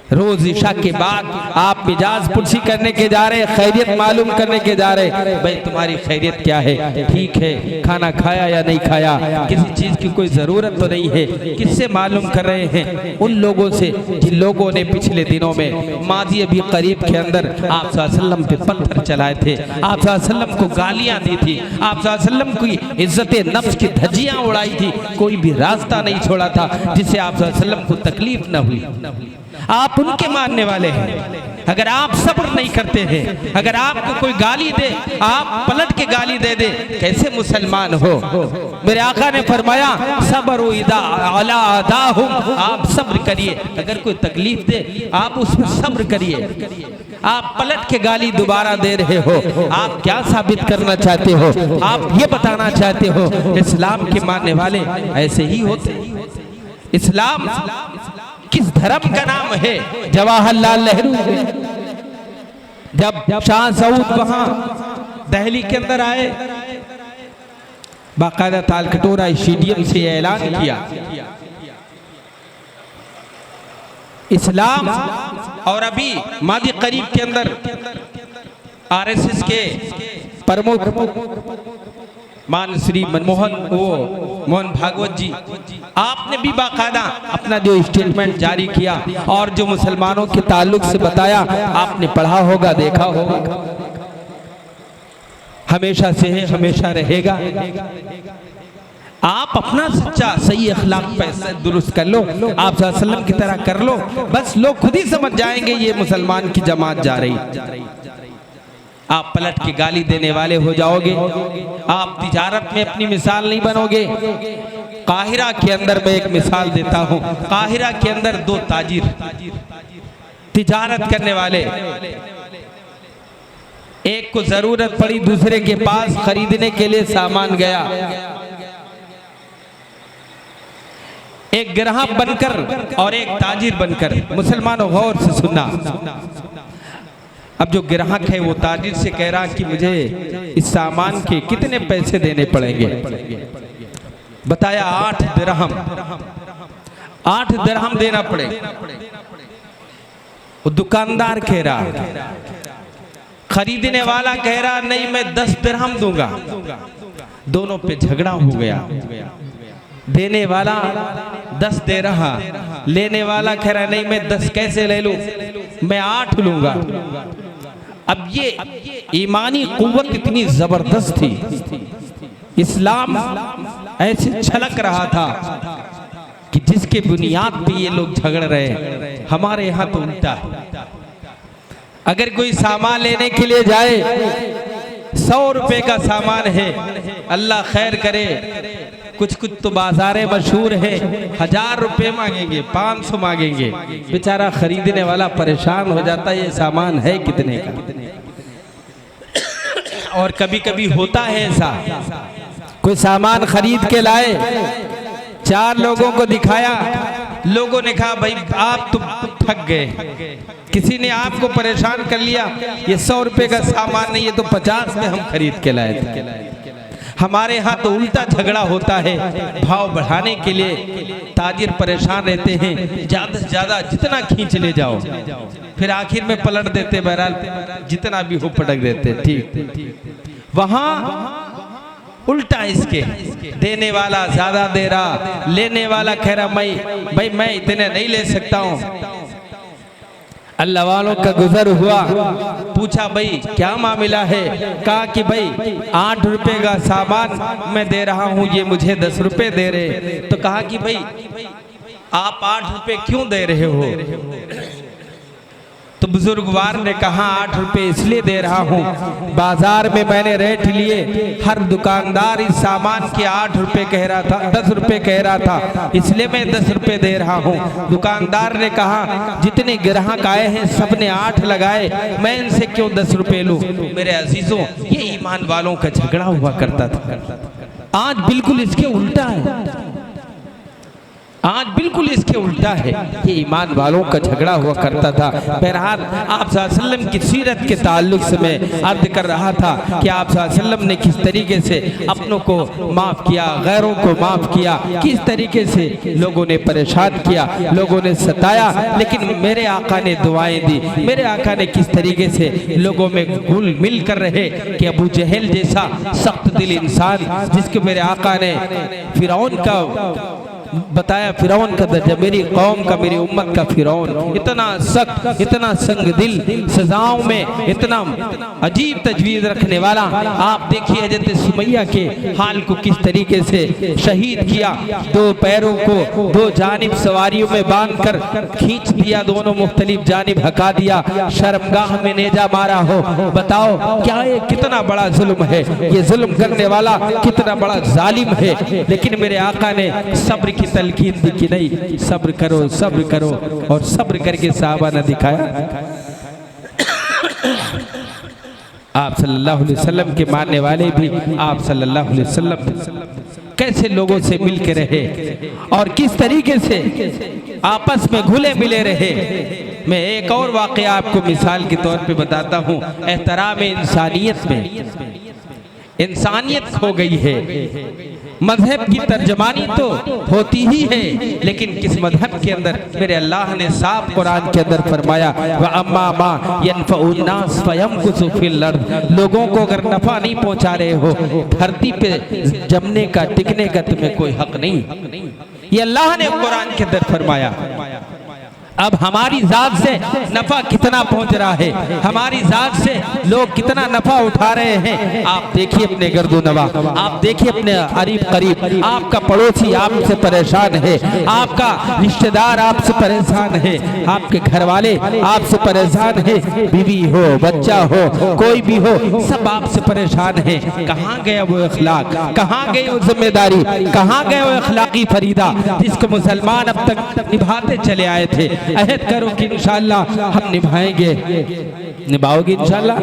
Speaker 2: रोज ईशा के बाद आप मिजाज पुरसी करने के जा रहे, खैरियत मालूम करने के जा रहे, भाई तुम्हारी खैरियत क्या है, ठीक है, खाना खाया या नहीं खाया, किसी चीज की कोई जरूरत तो नहीं है। किससे मालूम कर रहे हैं? उन लोगों से जिन लोगों ने पिछले दिनों में माजी अभी करीब के अंदर आप सल्लल्लाहु अलैहि वसल्लम पे पत्थर चलाए थे, आप सल्लल्लाहु अलैहि वसल्लम को गालियां दी थी, आप सल्लल्लाहु अलैहि वसल्लम की इज्जत नफ्स की धज्जियां उड़ाई थी। कोई भी रास्ता नहीं छोड़ा था जिससे आप सल्लल्लाहु अलैहि वसल्लम को तकलीफ न हुई। आप उनके मानने वाले हैं। अगर आप सब्र नहीं करते हैं, अगर आपको कोई गाली दे आप पलट के गाली दे दे, कैसे मुसलमान हो? मेरे आका ने फरमाया सब्र इदा अला अदाहुम, आप सब्र करिए। अगर कोई तकलीफ दे आप उस पर सब्र करिए। आप पलट के गाली दोबारा दे रहे हो, आप क्या साबित करना चाहते हो? आप ये बताना चाहते हो इस्लाम के मानने वाले ऐसे ही होते? इस्लाम किस धर्म का नाम है? जवाहरलाल नेहरू जब शाह सऊद वहां दिल्ली के अंदर आए, बाकायदा तालकटोरा स्टेडियम से ऐलान किया इस्लाम। और अभी मादी करीब के अंदर आरएसएस के प्रमुख मान श्री मोहन भागवत जी, आपने भी बाकायदा अपना जो स्टेटमेंट जारी किया और जो मुसलमानों के ताल्लुक से बताया, आपने पढ़ा होगा, देखा होगा। हमेशा से है, हमेशा रहेगा। आप अपना सच्चा सही अखलाक पैसा दुरुस्त कर लो, आप सल्लल्लाहु अलैहि वसल्लम की तरह कर लो, बस लोग खुद ही समझ जाएंगे ये मुसलमान की जमात जा रही। आप पलट के गाली देने वाले हो जाओगे, आप तिजारत में अपनी मिसाल नहीं बनोगे। काहिरा के अंदर मैं एक मिसाल देता हूँ, काहिरा के अंदर दो ताजिर तिजारत करने वाले, एक को जरूरत पड़ी दूसरे के पास खरीदने के लिए सामान गया। एक ग्राहक बनकर और एक ताजिर बनकर। मुसलमानों गौर से सुनना, अब जो ग्राहक है वो ताजिर से कह रहा कि मुझे इस सामान के कितने पैसे देने पड़ेंगे। बताया 8 दिरहम, 8 दिरहम देना पड़े। वो दुकानदार कह रहा, खरीदने वाला कह रहा नहीं मैं 10 दिरहम दूंगा। दोनों पे झगड़ा हो गया। देने वाला 10 दे रहा, लेने वाला कह रहा नहीं मैं 10 कैसे ले लूं, मैं 8 लूंगा। अब ये ईमानी कुव्वत इतनी जबरदस्त थी, इस्लाम ऐसे छलक रहा था कि जिसके बुनियाद पे ये लोग झगड़ रहे हैं। हमारे यहाँ तो उल्टा है, अगर कोई सामान लेने के लिए जाए 100 रुपए का सामान है, अल्लाह खैर करे, कुछ तो बाजारें मशहूर है 1000 रुपए मांगेंगे, 500 मांगेंगे, बेचारा खरीदने वाला परेशान हो जाता है ये सामान है कितने का। और कभी कभी होता है ऐसा, कोई सामान खरीद के लाए, 4 लोगों को दिखाया, लोगों ने कहा भाई आप तो ठग गए, किसी ने आपको परेशान कर लिया, ये 100 रुपए का सामान नहीं, ये तो 50 में हम खरीद के लाए थे। हमारे यहाँ तो उल्टा झगड़ा होता है, भाव बढ़ाने के लिए ताजिर परेशान रहते हैं, ज्यादा से ज्यादा जितना खींच ले जाओ, फिर आखिर में पलट देते, बहरहाल जितना भी हो पटक देते। ठीक वहाँ उल्टा इसके, देने वाला ज्यादा दे रहा, लेने वाला कह रहा भाई मैं इतने नहीं ले सकता हूँ। अल्लाह वालों का गुजर हुआ, पूछा भाई क्या मामला है, कहा कि भाई 8 रुपए का सामान मैं दे रहा हूँ, ये मुझे 10 रुपए दे रहे। तो कहा कि भाई आप 8 रुपए क्यों दे रहे हो? तो बुजुर्गवार ने कहा 8 रुपए इसलिए दे रहा हूँ, बाजार में मैंने रेट लिए, हर दुकानदार इस सामान के 8 रुपए कह रहा था, 10 रुपए कह रहा था, इसलिए मैं 10 रुपए दे रहा हूँ। दुकानदार ने कहा जितने ग्राहक आए हैं सबने 8 लगाए, मैं इनसे क्यों 10 रुपए लूँ? मेरे अजीजों, ये ईमान वालों का झगड़ा हुआ करता था। आज बिल्कुल इसके उल्टा है। आज बिल्कुल इसके उल्टा है कि ईमान वालों का झगड़ा हुआ करता था। बहरहाल आप सल्लल्लाहु अलैहि वसल्लम की सीरत के ताल्लुक से मैं अर्ज कर रहा था कि आप सल्लल्लाहु अलैहि वसल्लम ने किस तरीके से अपनों को माफ़ किया, गैरों को माफ़ किया, किस तरीके से लोगों ने परेशान किया, लोगों ने सताया, लेकिन मेरे आका ने दुआएं दी। मेरे आका ने किस तरीके से लोगों में घुल मिल कर रहे कि अबू जहल जैसा सख्त दिल इंसान जिसको मेरे आका ने फिरौन का बताया, फिरौन का दर्जा, मेरी कौम का, मेरी उम्मत का फिरौन, इतना सख्त, इतना संग दिल, सजाओं में इतना अजीब तजवीज़ रखने वाला। आप देखिए हज़रत सुमैया के हाल को किस तरीके से शहीद किया। दो पैरों को दो जानिब सवारियों में बांध कर खींच दिया, दोनों मुख्तलिफ जानिब हका दिया, शर्मगाह में नेजा मारा हो। बताओ क्या ये कितना बड़ा जुल्म है, ये जुल्म करने वाला कितना बड़ा जालिम है। लेकिन मेरे आका ने सब्र की तलकीन दी कि नहीं, सब्र करो, सब्र करो, और सब्र करके सहाबा ने दिखाया। आप सल्लल्लाहु अलैहि वसल्लम के मानने वाले भी आप सल्लल्लाहु अलैहि वसल्लम कैसे लोगों से मिल के रहे और किस तरीके से आपस में घुले मिले रहे। मैं एक और वाक़या आपको मिसाल के तौर पे बताता हूँ। एहतराम इंसानियत में इंसानियत खो गई है। मजहब की तर्जमानी तो होती ही है, लेकिन किस मजहब के अंदर मेरे अल्लाह ने साफ कुरान के अंदर फरमाया, व अम्मा मा यनफउन नास फयमकुसु फिल अर्द, लोगों को अगर नफा नहीं पहुंचा रहे हो, धरती पे जमने का, टिकने का तुम्हें कोई हक नहीं। ये अल्लाह ने कुरान के अंदर फरमाया। अब हमारी जात से नफा कितना पहुंच रहा है, हमारी जात से लोग कितना नफा उठा रहे हैं। आप देखिए अपने गर्दो नवा, आप देखिए अपने करीब करीब, आपका पड़ोसी आपसे परेशान है, आपका रिश्तेदार आपसे परेशान है, आपके घर वाले आपसे परेशान है, बीवी हो, बच्चा हो, कोई भी हो, सब आपसे परेशान है। कहाँ गया वो अखलाक, कहाँ गई वो जिम्मेदारी, कहाँ गए वो अखलाकी फरीदा जिसको मुसलमान अब तक निभाते चले आए थे। अहद करो कि इंशाअल्लाह हम निभाएंगे। निभाओगे इंशाअल्लाह।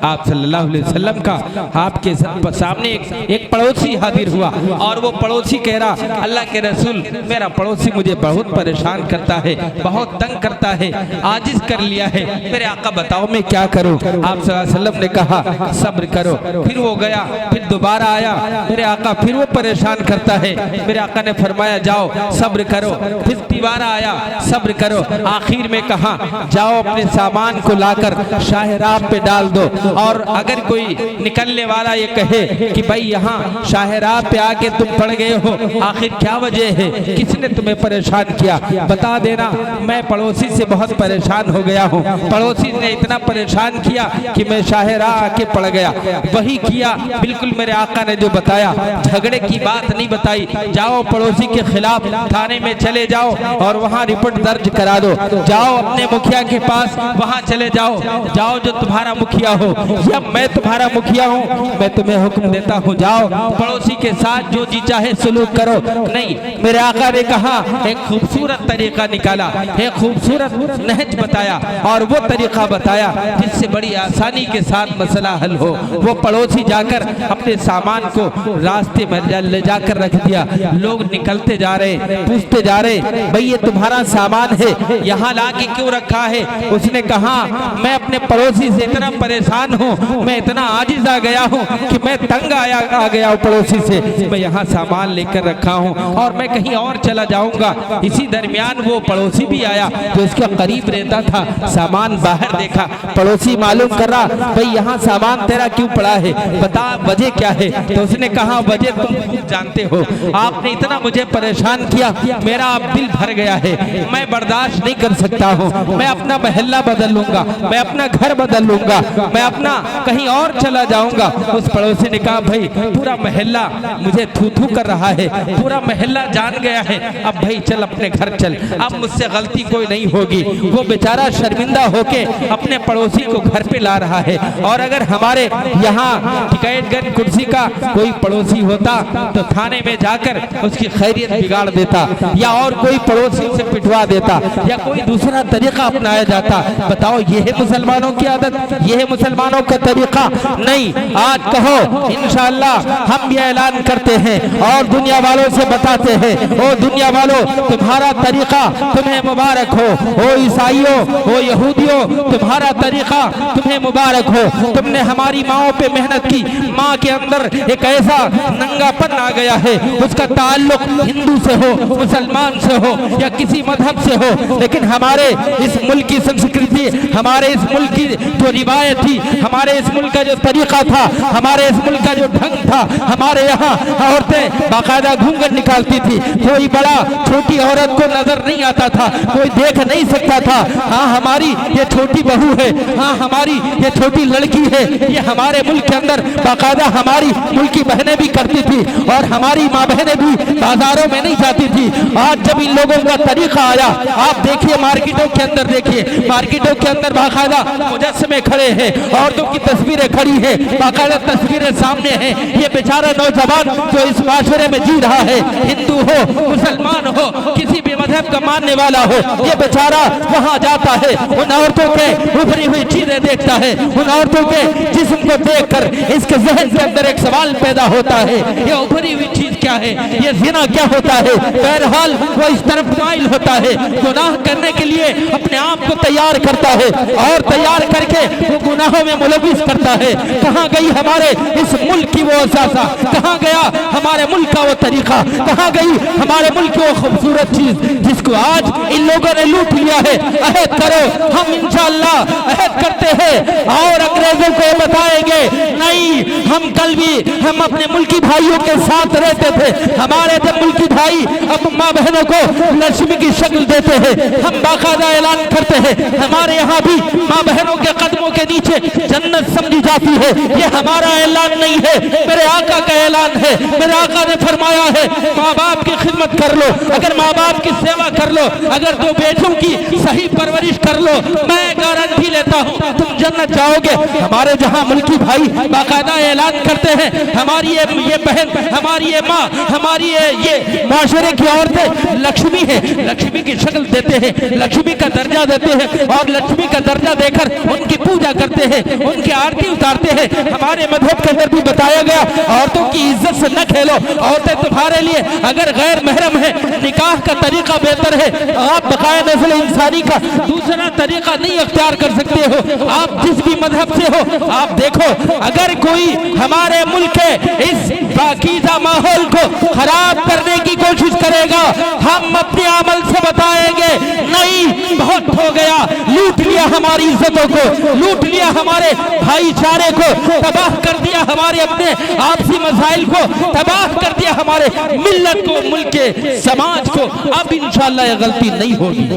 Speaker 2: आप सल्लल्लाहु अलैहि वसल्लम का आपके सामने एक पड़ोसी हाजिर हुआ और वो पड़ोसी कह रहा, अल्लाह के रसूल, मेरा पड़ोसी मुझे बहुत परेशान करता है, बहुत तंग करता है, आजिज कर लिया है, मेरे आका बताओ मैं क्या करूं। आप सल्लल्लाहु अलैहि वसल्लम ने कहा सब्र करो। फिर वो गया, फिर दोबारा आया, मेरे आका फिर वो परेशान करता है, मेरे आका ने फरमाया जाओ सब्र करो। फिर दोबारा आया, सब्र करो। आखिर में कहा जाओ अपने सामान को लाकर शाहराह पे डाल दो, और अगर कोई निकलने वाला ये कहे कि भाई यहाँ शाहराह पे आके तुम पड़ गए हो, आखिर क्या वजह है, किसने तुम्हें परेशान किया, बता देना। मैं पड़ोसी से बहुत परेशान हो गया हूँ, पड़ोसी ने इतना परेशान किया कि मैं शाहराह आके पड़ गया। वही किया बिल्कुल मेरे आका ने जो बताया, झगड़े की बात नहीं बताई। जाओ पड़ोसी के खिलाफ थाने में चले जाओ और वहाँ रिपोर्ट दर्ज करा दो। जाओ अपने मुखिया के पास, वहाँ चले जाओ, जाओ जो तुम्हारा मुखिया हो, या मैं तुम्हारा मुखिया हूँ, मैं तुम्हें हुक्म देता हूँ जाओ पड़ोसी के साथ जो जी चाहे सलूक करो। नहीं, मेरे आका ने कहा एक खूबसूरत तरीका निकाला, एक खूबसूरत नहज बताया, और वो तरीका बताया जिससे बड़ी आसानी के साथ मसला हल हो। वो पड़ोसी जाकर अपने सामान को रास्ते में ले जाकर रख दिया। लोग निकलते जा रहे, पूछते जा रहे, भाई ये तुम्हारा सामान है, यहाँ ला के क्यों रखा है। उसने कहा मैं अपने पड़ोसी से इतना परेशान हूँ, मैं इतना आजिज आ गया हूँ कि मैं तंग आ गया हूँ पड़ोसी से, मैं यहाँ सामान लेकर रखा हूँ और मैं कहीं और चला जाऊंगा। इसी दरमियान वो पड़ोसी भी आया जो इसके करीब रहता था, सामान बाहर देखा, पड़ोसी मालूम कर रहा भाई यहाँ सामान तेरा क्यों पड़ा है, बता वजह क्या है। तो उसने कहा वजह तुम जानते हो, आपने इतना मुझे परेशान किया, मेरा अब दिल भर गया है, मैं बर्दाश्त नहीं कर सकता हूँ, मैं अपना महल्ला बदल लूंगा, मैं अपना घर बदल लूंगा, मैं अपना कहीं और चला जाऊंगा। उस पड़ोसी ने कहा भाई पूरा महल्ला मुझे थू थू कर रहा है, पूरा महल्ला जान गया है, अब भाई चल अपने घर चल, अब मुझसे गलती कोई नहीं होगी। वो बेचारा शर्मिंदा होके अपने पड़ोसी को घर पे ला रहा है। और अगर हमारे यहाँ टिकैतगंज कुर्सी का कोई पड़ोसी होता तो थाने में जाकर उसकी खैरियत बिगाड़ देता, या और कोई पड़ोसी से पिटवा देता, या कोई दूसरा तरीका अपनाया जाता। बताओ ये है मुसलमानों की आदत, ये है मुसलमान
Speaker 3: मुसलमानों का तरीका नहीं। आज कहो इंशाअल्लाह हम ये ऐलान करते हैं और दुनिया वालों से बताते हैं, ओ दुनिया वालों तुम्हारा तरीका तुम्हें मुबारक हो, ओ ईसाइयों ओ यहूदियों तुम्हारा तरीका तुम्हें मुबारक हो। तुमने हमारी माओं पे मेहनत की, माँ के अंदर एक ऐसा नंगापन आ गया है, उसका ताल्लुक हिंदू से हो, मुसलमान से हो या किसी मजहब से हो, लेकिन हमारे इस मुल्क की संस्कृति, हमारे इस मुल्क की जो रिवायत थी, हमारे इस मुल्क का जो तरीका था, हमारे इस मुल्क का जो ढंग था, हमारे यहाँ औरतें बाकायदा घूंघट निकालती थी, कोई बड़ा छोटी औरत को नजर नहीं आता था, कोई देख नहीं सकता था। हाँ हमारी ये छोटी बहू है, हाँ हमारी ये छोटी लड़की है, ये हमारे मुल्क के अंदर बाकायदा हमारी मुल्क की बहनें भी करती थी और हमारी माँ बहनें भी बाजारों में नहीं जाती थी। आज जब इन लोगों का तरीका आया, आप देखिए मार्केटों के अंदर, देखिए मार्केटों के अंदर बाकायदा मुजस्समे खड़े हैं, औरतों की तस्वीरें खड़ी है, बाकायदा तस्वीरें सामने हैं। ये बेचारा नौजवान जो इस माशरे में जी रहा है, हिंदू हो मुसलमान हो किसी भी मजहब का मानने वाला हो, ये बेचारा वहाँ जाता है, उन औरतों के उभरी हुई चीजें देखता है, उन औरतों के जिस्म को देखकर इसके जहन के अंदर एक सवाल पैदा होता है, ये उभरी हुई चीज क्या है, ये जिना क्या होता है। बहरहाल वो इस तरफ माइल होता है, गुनाह करने के लिए अपने आप को तैयार करता है और तैयार करके वो गुनाहों में मुलविस करता है। कहाँ गई हमारे इस मुल्क की वो असासा, कहाँ गया हमारे मुल्क का वो तरीका, कहाँ गई हमारे मुल्क की वो खूबसूरत चीज जिसको आज इन लोगों ने लूट लिया है। अहद करो, हम इंशाअल्लाह अहद करते हैं और अंग्रेजों को बताएंगे नहीं, हम कल भी हम अपने मुल्की भाइयों के साथ रहते थे, हमारे जब मुल्की भाई अब माँ बहनों को लक्ष्मी की शक्ल देते हैं, हम बाकायदा ऐलान करते हैं हमारे यहाँ भी माँ बहनों के कदमों के नीचे जन्नत समझी जाती है। ये हमारा ऐलान नहीं है, मेरे आका का ऐलान है। मेरे आका ने फरमाया है माँ बाप की खिदमत कर लो, अगर माँ बाप की सेवा कर लो, अगर दो बेटों की सही परवरिश कर लो, मैं गारंटी लेता हूँ तुम जन्नत जाओगे। हमारे जहाँ मुल्की भाई बाकायदा ऐलान करते हैं हमारी ये बहन, हमारी ये माँ, हमारी ये माशरे की औरतें लक्ष्मी है, लक्ष्मी की शक्ल देते हैं, लक्ष्मी का दर्जा देते हैं और लक्ष्मी का दर्जा देकर उनकी पूजा करते हैं, उनकी आरती उतारते हैं। हमारे मजहब के अंदर भी बताया गया औरतों की इज्जत से न खेलो, औरतें तुम्हारे लिए अगर गैर महरम है, निकाह का तरीका बेहतर है, आप बकाया नस्ल इंसानी का दूसरा तरीका नहीं अख्तियार कर सकते हो। आप जिस भी मजहब से हो, आप देखो अगर कोई हमारे मुल्क के इस पाकीज़ा माहौल को खराब करने की कोशिश करेगा, हम अपने अमल से बताएंगे नहीं, बहुत हो गया, लूट लिया हमारी इज्जतों को, लूट लिया हमारे भाईचारे को, तबाह कर दिया हमारे अपने आपसी मसाइल को, तबाह कर दिया हमारे मिल्लत को, मुल्क के समाज को। अब इंशाअल्लाह ये गलती नहीं होगी,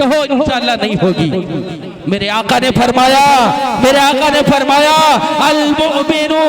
Speaker 3: कहो इंशाअल्लाह नहीं होगी। मेरे आका ने फरमाया, मेरे आका ने फरमाया अल मुमिनु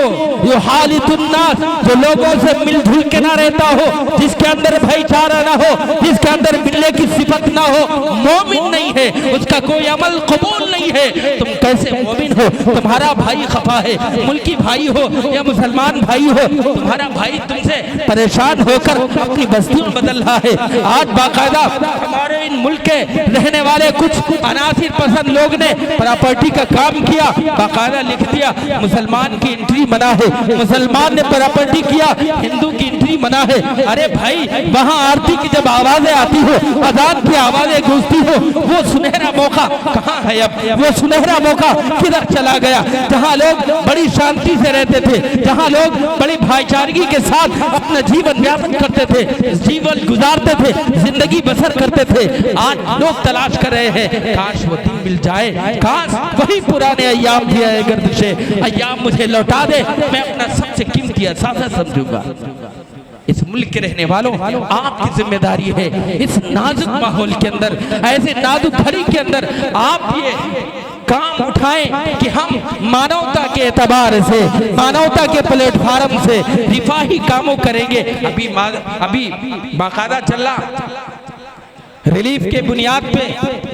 Speaker 3: युहालितुन नास, जो लोगों से मिलजुल के ना रहता हो, जिसके अंदर भाईचारा ना हो, जिसके अंदर मिलने की सिफत ना हो, मोमिन नहीं है, उसका कोई अमल कबूल नहीं है। तुम कैसे मोमिन हो? तुम्हारा भाई खफा है, मुल्की भाई हो या मुसलमान भाई हो, तुम्हारा भाई तुमसे परेशान होकर अपनी बस्ती में बदल रहा है। आज बाकायदा हमारे इन मुल्क के रहने वाले कुछ अनासिर पसंद लोग ने प्रॉपर्टी का काम किया, बाकायदा लिख दिया मुसलमान की एंट्री मना है, मुसलमान ने प्रॉपर्टी किया, हिंदू की एंट्री मना है। अरे भाई वहाँ आरती की जब आवाजें आती हो, अजान की आवाजें गूंजती हो, वो सुनहरा मौका कहाँ है अब? वो सुनहरा मौका किधर चला गया? जहाँ लोग बड़ी शांति से रहते थे, जहाँ लोग बड़ी भाईचारगी के साथ अपना जीवन यापन करते थे, जीवन गुजारते थे, जिंदगी बसर करते थे, आज लोग तलाश कर रहे हैं काश वो दिन मिल जाए, काश वही पुराने अय्याम दिया है, गर्दिशे अय्याम मुझे लौटा दे, मैं अपना सबसे कीमती असासा समझूंगा। इस मुल्क के रहने वालों, आपकी जिम्मेदारी है इस नाजुक माहौल के अंदर, ऐसे नाजुक घड़ी के अंदर आप ये काम उठाएं कि हम मानवता के एतबार से, मानवता के प्लेटफार्म से रिफाही कामों करेंगे। अभी बाकायदा चल रहा रिलीफ के बुनियाद पे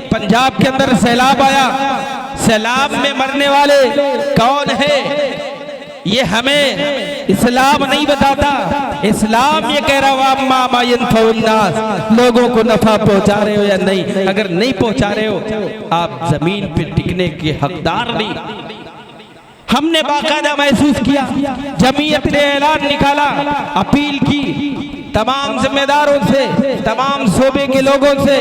Speaker 3: पंजाब के अंदर सैलाब आया, सैलाब में मरने वाले कौन है ये हमें इस्लाम नहीं बताता। इस्लाम ये कह रहा है लोगों को नफा पहुंचा रहे हो या नहीं, अगर नहीं पहुंचा रहे हो आप जमीन पे टिकने के हकदार नहीं। हमने बाकायदा महसूस किया, जमीयत ने ऐलान निकाला, अपील की तमाम जिम्मेदारों से, तमाम शोबे के लोगों से,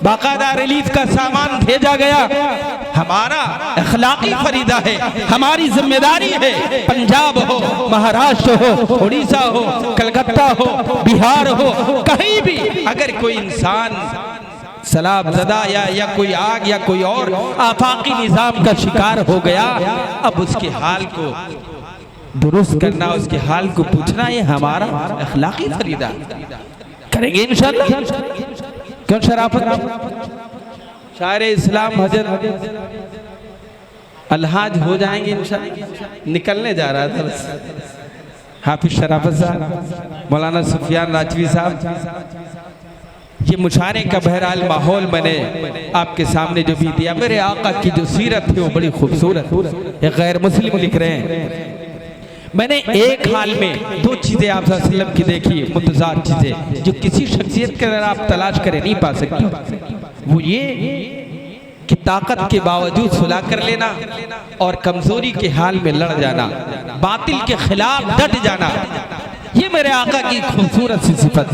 Speaker 3: बाकायदा रिलीफ का सामान भेजा गया। हमारा अखलाकी फरीदा है, हमारी जिम्मेदारी है। पंजाब हो, महाराष्ट्र हो, उड़ीसा हो, कलकत्ता हो, बिहार हो, कहीं भी अगर कोई इंसान सलाब ज़दा या कोई आग या कोई और आफाकी निज़ाम का शिकार हो गया, अब उसके हाल को दुरुस्त करना, उसके हाल को पूछना, ये हमारा अखलाकी फरीदा। करेंगे इंशाअल्लाह, क्यों शराफत। शायर इस्लाम हजरत अलहाज हो जाएंगे इंशाअल्लाह, निकलने जा रहा था बस। हाफिज शराफत साहब, मौलाना सुफियान राजवी साहब, ये मुशारे का बहरहाल माहौल मैंने आपके सामने जो भी दिया। मेरे आका की जो सीरत है वो बड़ी खूबसूरत। ये गैर मुस्लिम लिख रहे हैं, मैंने एक हाल में दो चीज़ें आप सल्लल्लाहु अलैहि वसल्लम की देखी, मुतज़ाद चीज़ें जो किसी शख्सियत के अंदर आप तलाश करें नहीं पा सकती। वो ये कि ताकत के बावजूद सुलह कर लेना और कमजोरी के हाल में लड़ जाना, बातिल के खिलाफ डट जाना, ये मेरे आका की खूबसूरत सी सिफत।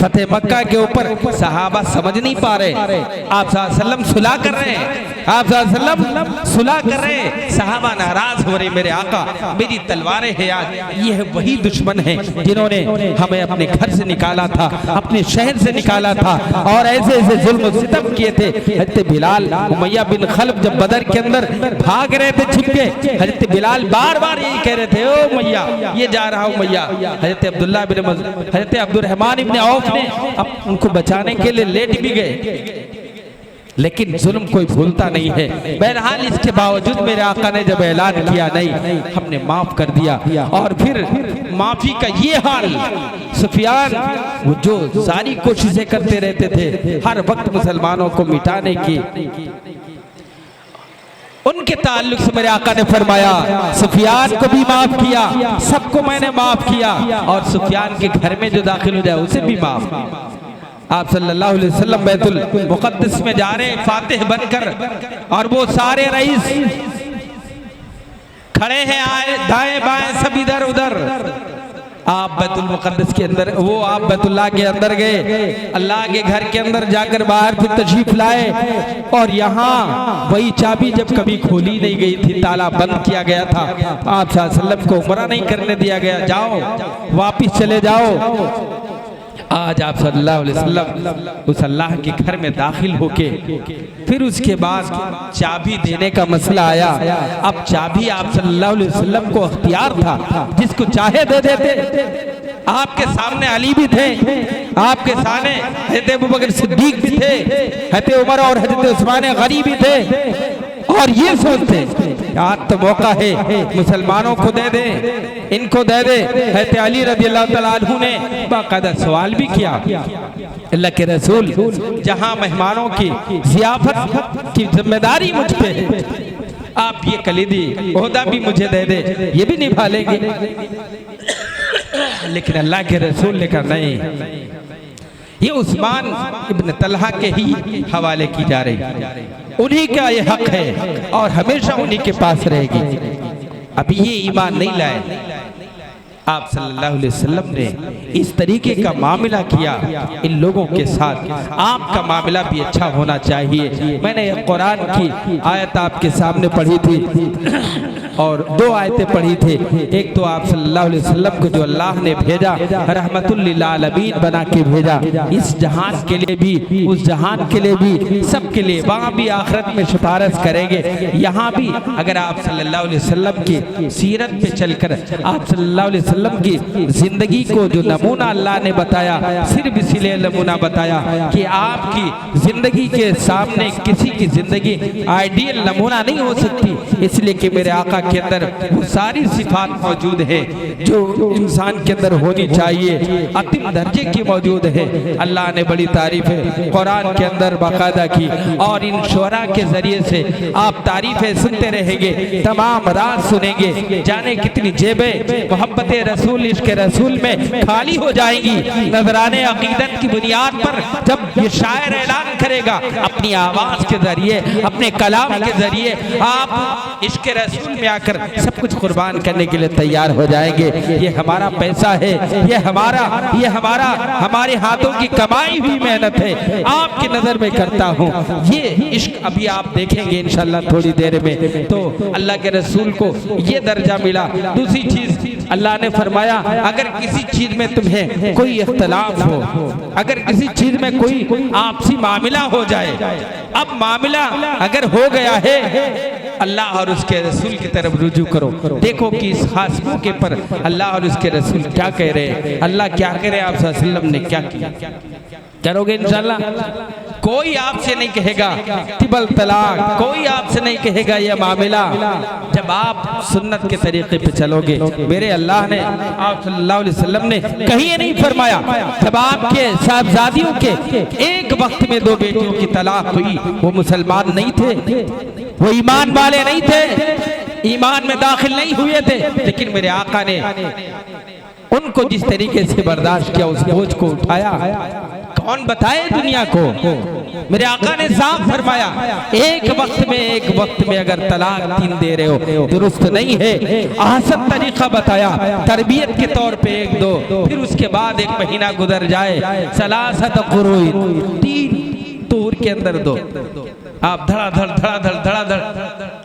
Speaker 3: फतेह मक्का के ऊपर सहाबा समझ नहीं पा रहे, आप सल्लल्लाहु अलैहि वसल्लम सुलह कर रहे हैं, आप सल्लल्लाहु अलैहि वसल्लम सुलह कर रहे हैं, सहाबा नाराज हो रहे, मेरे आका मेरी तलवारें हैं आज। ये वही दुश्मन है जिन्होंने हमें अपने घर से निकाला था, अपने शहर से निकाला था और ऐसे ऐसे जुल्म सितम किए थे। हज़रत बिलाल उमैया बिन खल्फ जब बदर के अंदर भाग रहे थे छिप के, हज़रत बिलाल बार बार यही कह रहे थे, ओ मैया ये जा रहा हूँ मैया। हज़रत अब्दुल्लाह बिन मज़ऊद, हज़रत अब्दुर्रहमान इब्न औफ ने उनको बचाने के लिए लेट भी गए, लेकिन जुल्म कोई भूलता नहीं है। बहरहाल इसके बावजूद मेरे आका ने जब ऐलान किया, नहीं हमने माफ कर दिया, और फिर माफी का ये हाल, सुफियान वो जो सारी कोशिशें करते रहते थे हर वक्त मुसलमानों को मिटाने की, उनके ताल्लुक से मेरे आका ने फरमाया सुफियान को भी माफ किया, सबको मैंने माफ किया, और सुफियान के घर में जो दाखिल हो जाए उसे भी माफ। आप सल्लल्लाहु अलैहि वसल्लम बैतुल मुक़द्दस में जा रहे फातिह बनकर, और वो सारे रईस खड़े हैं, आए दाएं बाएं सब इधर उधर। आप बैतुल मुक़द्दस के अंदर, वो आप बैतुल्लाह के अंदर गए, अल्लाह के घर के अंदर जाकर बाहर फिर तशरीफ लाए, और यहाँ वही चाबी जब कभी खोली नहीं गई थी, ताला बंद किया गया था, आप सल्लल्लाहु अलैहि वसल्लम को उम्रा नहीं करने दिया गया, जाओ वापिस चले जाओ। आज आप सल्लल्लाहु अलैहि वसल्लम उस अल्लाह के घर में दाखिल होके, फिर उसके बाद चाबी देने का मसला आया। अब चाबी आप सल्लल्लाहु अलैहि वसल्लम को अख्तियार था, जिसको चाहे दे देते। आपके सामने अली भी थे, आपके सामने हज़रत अबू बकर सिद्दीक भी थे, हज़रत उमर और हज़रत उस्मान गनी भी थे, और ये सोचते आज तो मौका है, मुसलमानों को दे दे, इनको दे दे। हज़रत अली रज़ियल्लाहु तआला अन्हु ने बाकायदा सवाल भी किया, अल्लाह के रसूल जहां मेहमानों की ज़ियाफत की जिम्मेदारी मुझ पे है, आप ये कलीदी ओहदा भी मुझे दे दे, ये भी निभा लेंगे। लेकिन अल्लाह के रसूल ने कहा नहीं, ये उस्मान इब्न तलहा के ही हवाले की जा रही, उन्हीं का ये हक है और हमेशा उन्हीं के पास रहेगी। अभी ये ईमान नहीं लाए, आप सल्लल्लाहु अलैहि वसल्लम ने इस तरीके का मामला किया इन लोगों के साथ, आपका मामला भी अच्छा होना चाहिए। मैंने कुरान की आयत आपके सामने पढ़ी थी और दो आयतें पढ़ी थी। एक तो आप सल्लल्लाहु अलैहि वसल्लम को जो अल्लाह ने भेजा, रहमतुल लिल आलमीन बना के भेजा, इस जहान के लिए भी, उस जहान के लिए भी, सबके लिए, वहाँ भी आखिरत में सिफारिश करेंगे, यहाँ भी। अगर आप सल्लल्लाहु अलैहि वसल्लम की सीरत पे चलकर, आप सल्लल्लाहु अलैहि वसल्लम की जिंदगी को जो नमूना अल्लाह ने बताया, सिर्फ इसीलिए नमूना बताया कि आपकी जिंदगी के सामने किसी की जिंदगी आइडियल नमूना नहीं हो सकती, इसलिए कि मेरे आका के अंदर वो सारी सिफात मौजूद है जो इंसान के अंदर होनी चाहिए, अंतिम दर्जे की मौजूद है। अल्लाह ने बड़ी तारीफें कुरान के अंदर बाकायदा की, और इन शुअरा के जरिए से आप तारीफें सुनते रहेंगे, तमाम रात सुनेंगे, जाने कितनी जेबें मोहब्बत रसूल, इश्क रसूल में खाली हो जाएंगी। नजराने अकीदत की बुनियाद पर जब ये शायर ऐलान करेगा अपनी आवाज के जरिए, अपने कलाम के जरिए, आप इश्क रसूल में कर सब कुछ कुर्बान करने के लिए तैयार हो जाएंगे। ये हमारा पैसा है, ये हमारा हमारे हाथों की कमाई हुई मेहनत है, आपकी नजर में करता हूँ। ये इश्क अभी आप देखेंगे इंशाल्लाह थोड़ी देर में। तो अल्लाह के रसूल को ये दर्जा मिला। दूसरी चीज अल्लाह ने फरमाया, अगर किसी चीज में तुम्हें कोई इख्तलाफ हो, अगर किसी चीज में कोई आपसी मामला हो जाए, अब मामला अगर हो गया है, अल्लाह और उसके रसूल की तरफ रुजू करो। देखो कि इस खास मौके पर अल्लाह और उसके रसूल क्या कह रहे हैं, अल्लाह क्या कह रहे हैं, आप सल्लल्लाहु अलैहि वसल्लम ने क्या किया। करोगे इंशाल्लाह। कोई आपसे नहीं कहेगा तिबल तलाक, कोई आपसे नहीं कहेगा यह मामला, जब आप सुन्नत के तरीके पे चलोगे। मेरे अल्लाह ने, आप सल्लल्लाहु अलैहि वसल्लम ने कहीं नहीं फरमाया जब आपके साहबजादियों के एक वक्त में 2 बेटियों की तलाक हुई, वो मुसलमान नहीं थे, वो ईमान वाले नहीं थे, ईमान में दाखिल नहीं हुए थे, लेकिन मेरे आका ने उनको जिस तरीके से बर्दाश्त किया, उस बोझ को उठाया। कौन बताए दुनिया को। मेरे आका ने साफ फरमाया, एक वक्त में अगर तलाक 3 दे रहे हो दुरुस्त नहीं है। आसन तरीका बताया, तरबियत के तौर पे 1-2, फिर उसके बाद 1 महीना गुजर जाए, सलासत कुरूइन, 3 तूर के अंदर 2, आप धड़ाधड़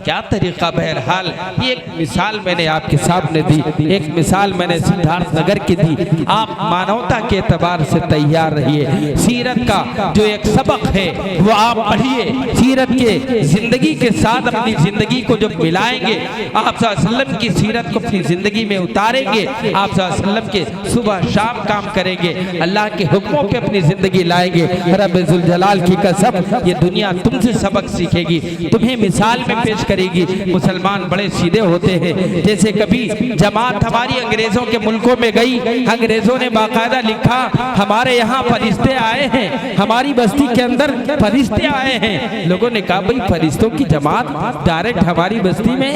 Speaker 3: क्या तरीका। बहरहाल ये एक मिसाल मैंने आपके सामने दी, एक मिसाल मैंने सिद्धार्थ नगर की दी। आप मानवता के एतबार से तैयार रहिए। सीरत का जो एक सबक है वो आप पढ़िए, सीरत के जिंदगी के साथ अपनी जिंदगी को जब मिलाएंगे, आप सल्लल्लाहु अलैहि वसल्लम की सीरत को अपनी जिंदगी में उतारेंगे, आप सल्लल्लाहु अलैहि वसल्लम के सुबह शाम काम करेंगे, अल्लाह के हुक्मों पे अपनी जिंदगी लाएंगे, रब्बे जुल जलाल की कसम ये दुनिया तुमसे सबक सीखेगी, तुम्हें मिसाल में पेश करेगी। मुसलमान बड़े सीधे होते हैं। जैसे कभी जमात हमारी अंग्रेजों के मुल्कों में गई, अंग्रेजों ने बाकायदा लिखा हमारे यहाँ फरिश्ते आए हैं, हमारी बस्ती के अंदर फरिश्ते आए हैं। लोगों ने कहा भाई फरिश्तों की जमात डायरेक्ट हमारी बस्ती में,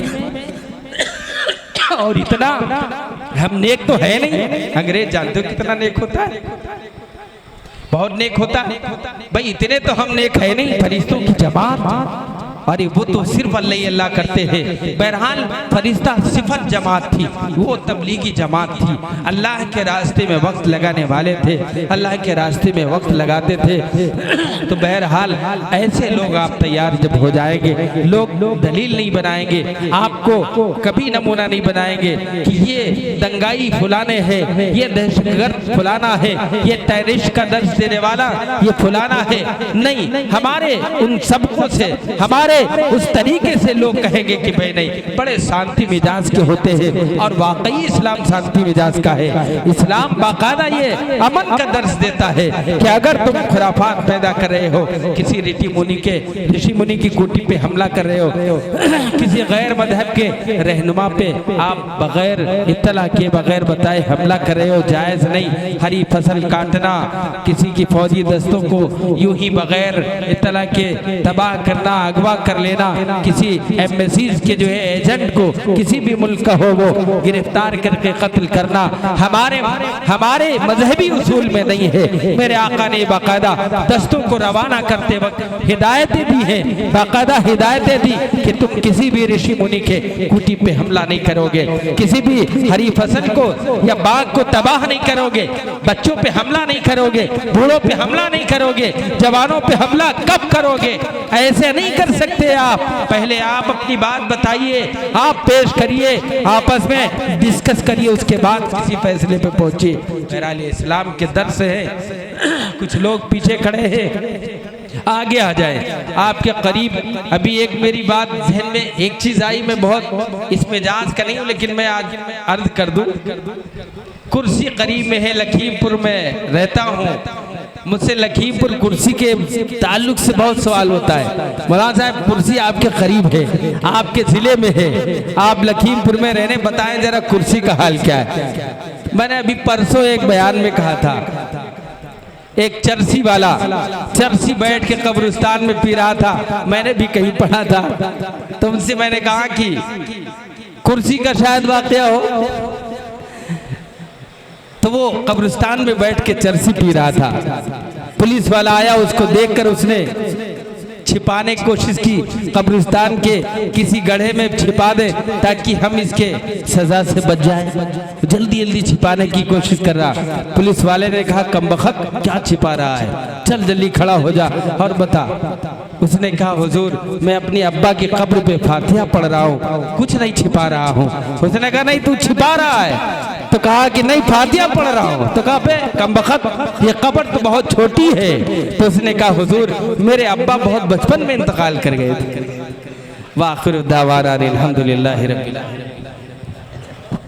Speaker 3: और इतना हम नेक तो है नहीं। अंग्रेज जानते हो कितना नेक होता है, बहुत नेक होता है भाई, इतने तो हम नेक है नहीं। फरिश्तों की जमात, अरे वो तो सिर्फ अल्लाह अल्लाह करते हैं। बहरहाल फरिश्ता सिफत जमात थी, वो तबलीगी जमात थी, अल्लाह के रास्ते में वक्त लगाने वाले थे, अल्लाह के रास्ते में वक्त लगाते थे। तो बहरहाल ऐसे लोग आप तैयार जब हो जाएंगे, लोग दलील नहीं बनाएंगे, आपको कभी नमूना नहीं बनाएंगे कि ये दंगाई फुलाने हैं, ये दहशतगर्द फुलाना है, ये टेररिस्ट का दर्ज देने वाला ये फुलाना है। नहीं, हमारे उन सबकों से, हमारे उस तरीके से लोग कहेंगे कि भाई नहीं, बड़े शांति मिजाज के होते हैं। और वाकई इस्लाम शांति मिजाज का है। इस्लाम बाकायदा ये अमन का दर्ज देता है कि अगर तुम खुराफात पैदा कर रहे हो, किसी ऋषि मुनि की कुटी पे हमला कर रहे हो, किसी गैर मजहब के रहनुमा पे आप बगैर इत्तला के, बगैर बताए हमला कर रहे हो, जायज नहीं। हरी फसल काटना, किसी की फौजी दस्तों को यूं ही बगैर इत्तला के तबाह करना, अगवा कर लेना, किसी एम्बेसीज के जो है एजेंट को किसी भी मुल्क का हो वो गिरफ्तार करके कत्ल करना हमारे मजहबी उसूल में नहीं है। मेरे आका ने बाकायदा दस्तों को रवाना करते वक्त हिदायतें दी हैं, बाकायदा हिदायतें दी कि तुम किसी भी ऋषि मुनि के कुटी पे हमला नहीं करोगे, किसी भी हरी फसल को या बाग को तबाह नहीं करोगे, बच्चों पे हमला नहीं करोगे, बूढ़ों पे हमला नहीं करोगे, जवानों पे हमला कब करोगे? ऐसे नहीं कर सकते आप। पहले आप अपनी बात बताइए, आप पेश करिए, आपस में डिस्कस करिए, उसके बाद किसी फैसले पे पहुंचिए। बहरहाल इस्लाम के दर्स है। कुछ लोग पीछे खड़े हैं, आगे आ जाए आपके करीब। अभी एक मेरी बात जहन में एक चीज आई, मैं बहुत इस मिजाज का नहीं हूँ, लेकिन मैं आज अर्ज कर दूं। कुर्सी करीब में है, लखीमपुर में रहता हूँ, मुझसे लखीमपुर कुर्सी के ताल्लुक से बहुत सवाल होता है। मौलाना साहब कुर्सी आपके करीब है, आपके जिले में है, आप लखीमपुर में रहने, बताएं जरा कुर्सी का हाल क्या है। मैंने अभी परसों एक बयान में कहा था, एक चरसी वाला चरसी बैठ के कब्रिस्तान में पी रहा था, मैंने भी कहीं पढ़ा था, तो उनसे मैंने कहा कि कुर्सी का शायद वाकया हो, तो वो कब्रिस्तान में बैठ के चरसी पी रहा था। पुलिस वाला आया, उसको देखकर उसने छिपाने की कोशिश की, कब्रिस्तान के किसी गड्ढे में छिपा दे ताकि हम इसके सजा से बच जाए। जल्दी जल्दी छिपाने की कोशिश कर रहा। पुलिस वाले ने कहा कमबख्त क्या छिपा रहा है, चल जल्दी खड़ा हो जा और बता। उसने कहा हुजूर मैं अपनी अब्बा की कब्र पे फातिहा पढ़ रहा हूँ, कुछ नहीं छिपा रहा हूँ। उसने कहा नहीं तू छिपा रहा है। तो कहा कि नहीं फातिहा पढ़ रहा हूँ। तो कहा बे कमबख्त ये कब्र तो बहुत छोटी है। तो उसने कहा हुजूर मेरे अब्बा बहुत बचपन में इंतकाल कर गए थे। वाखिर दावाना अल्हम्दुलिल्लाहि रब्बिल आलमीन।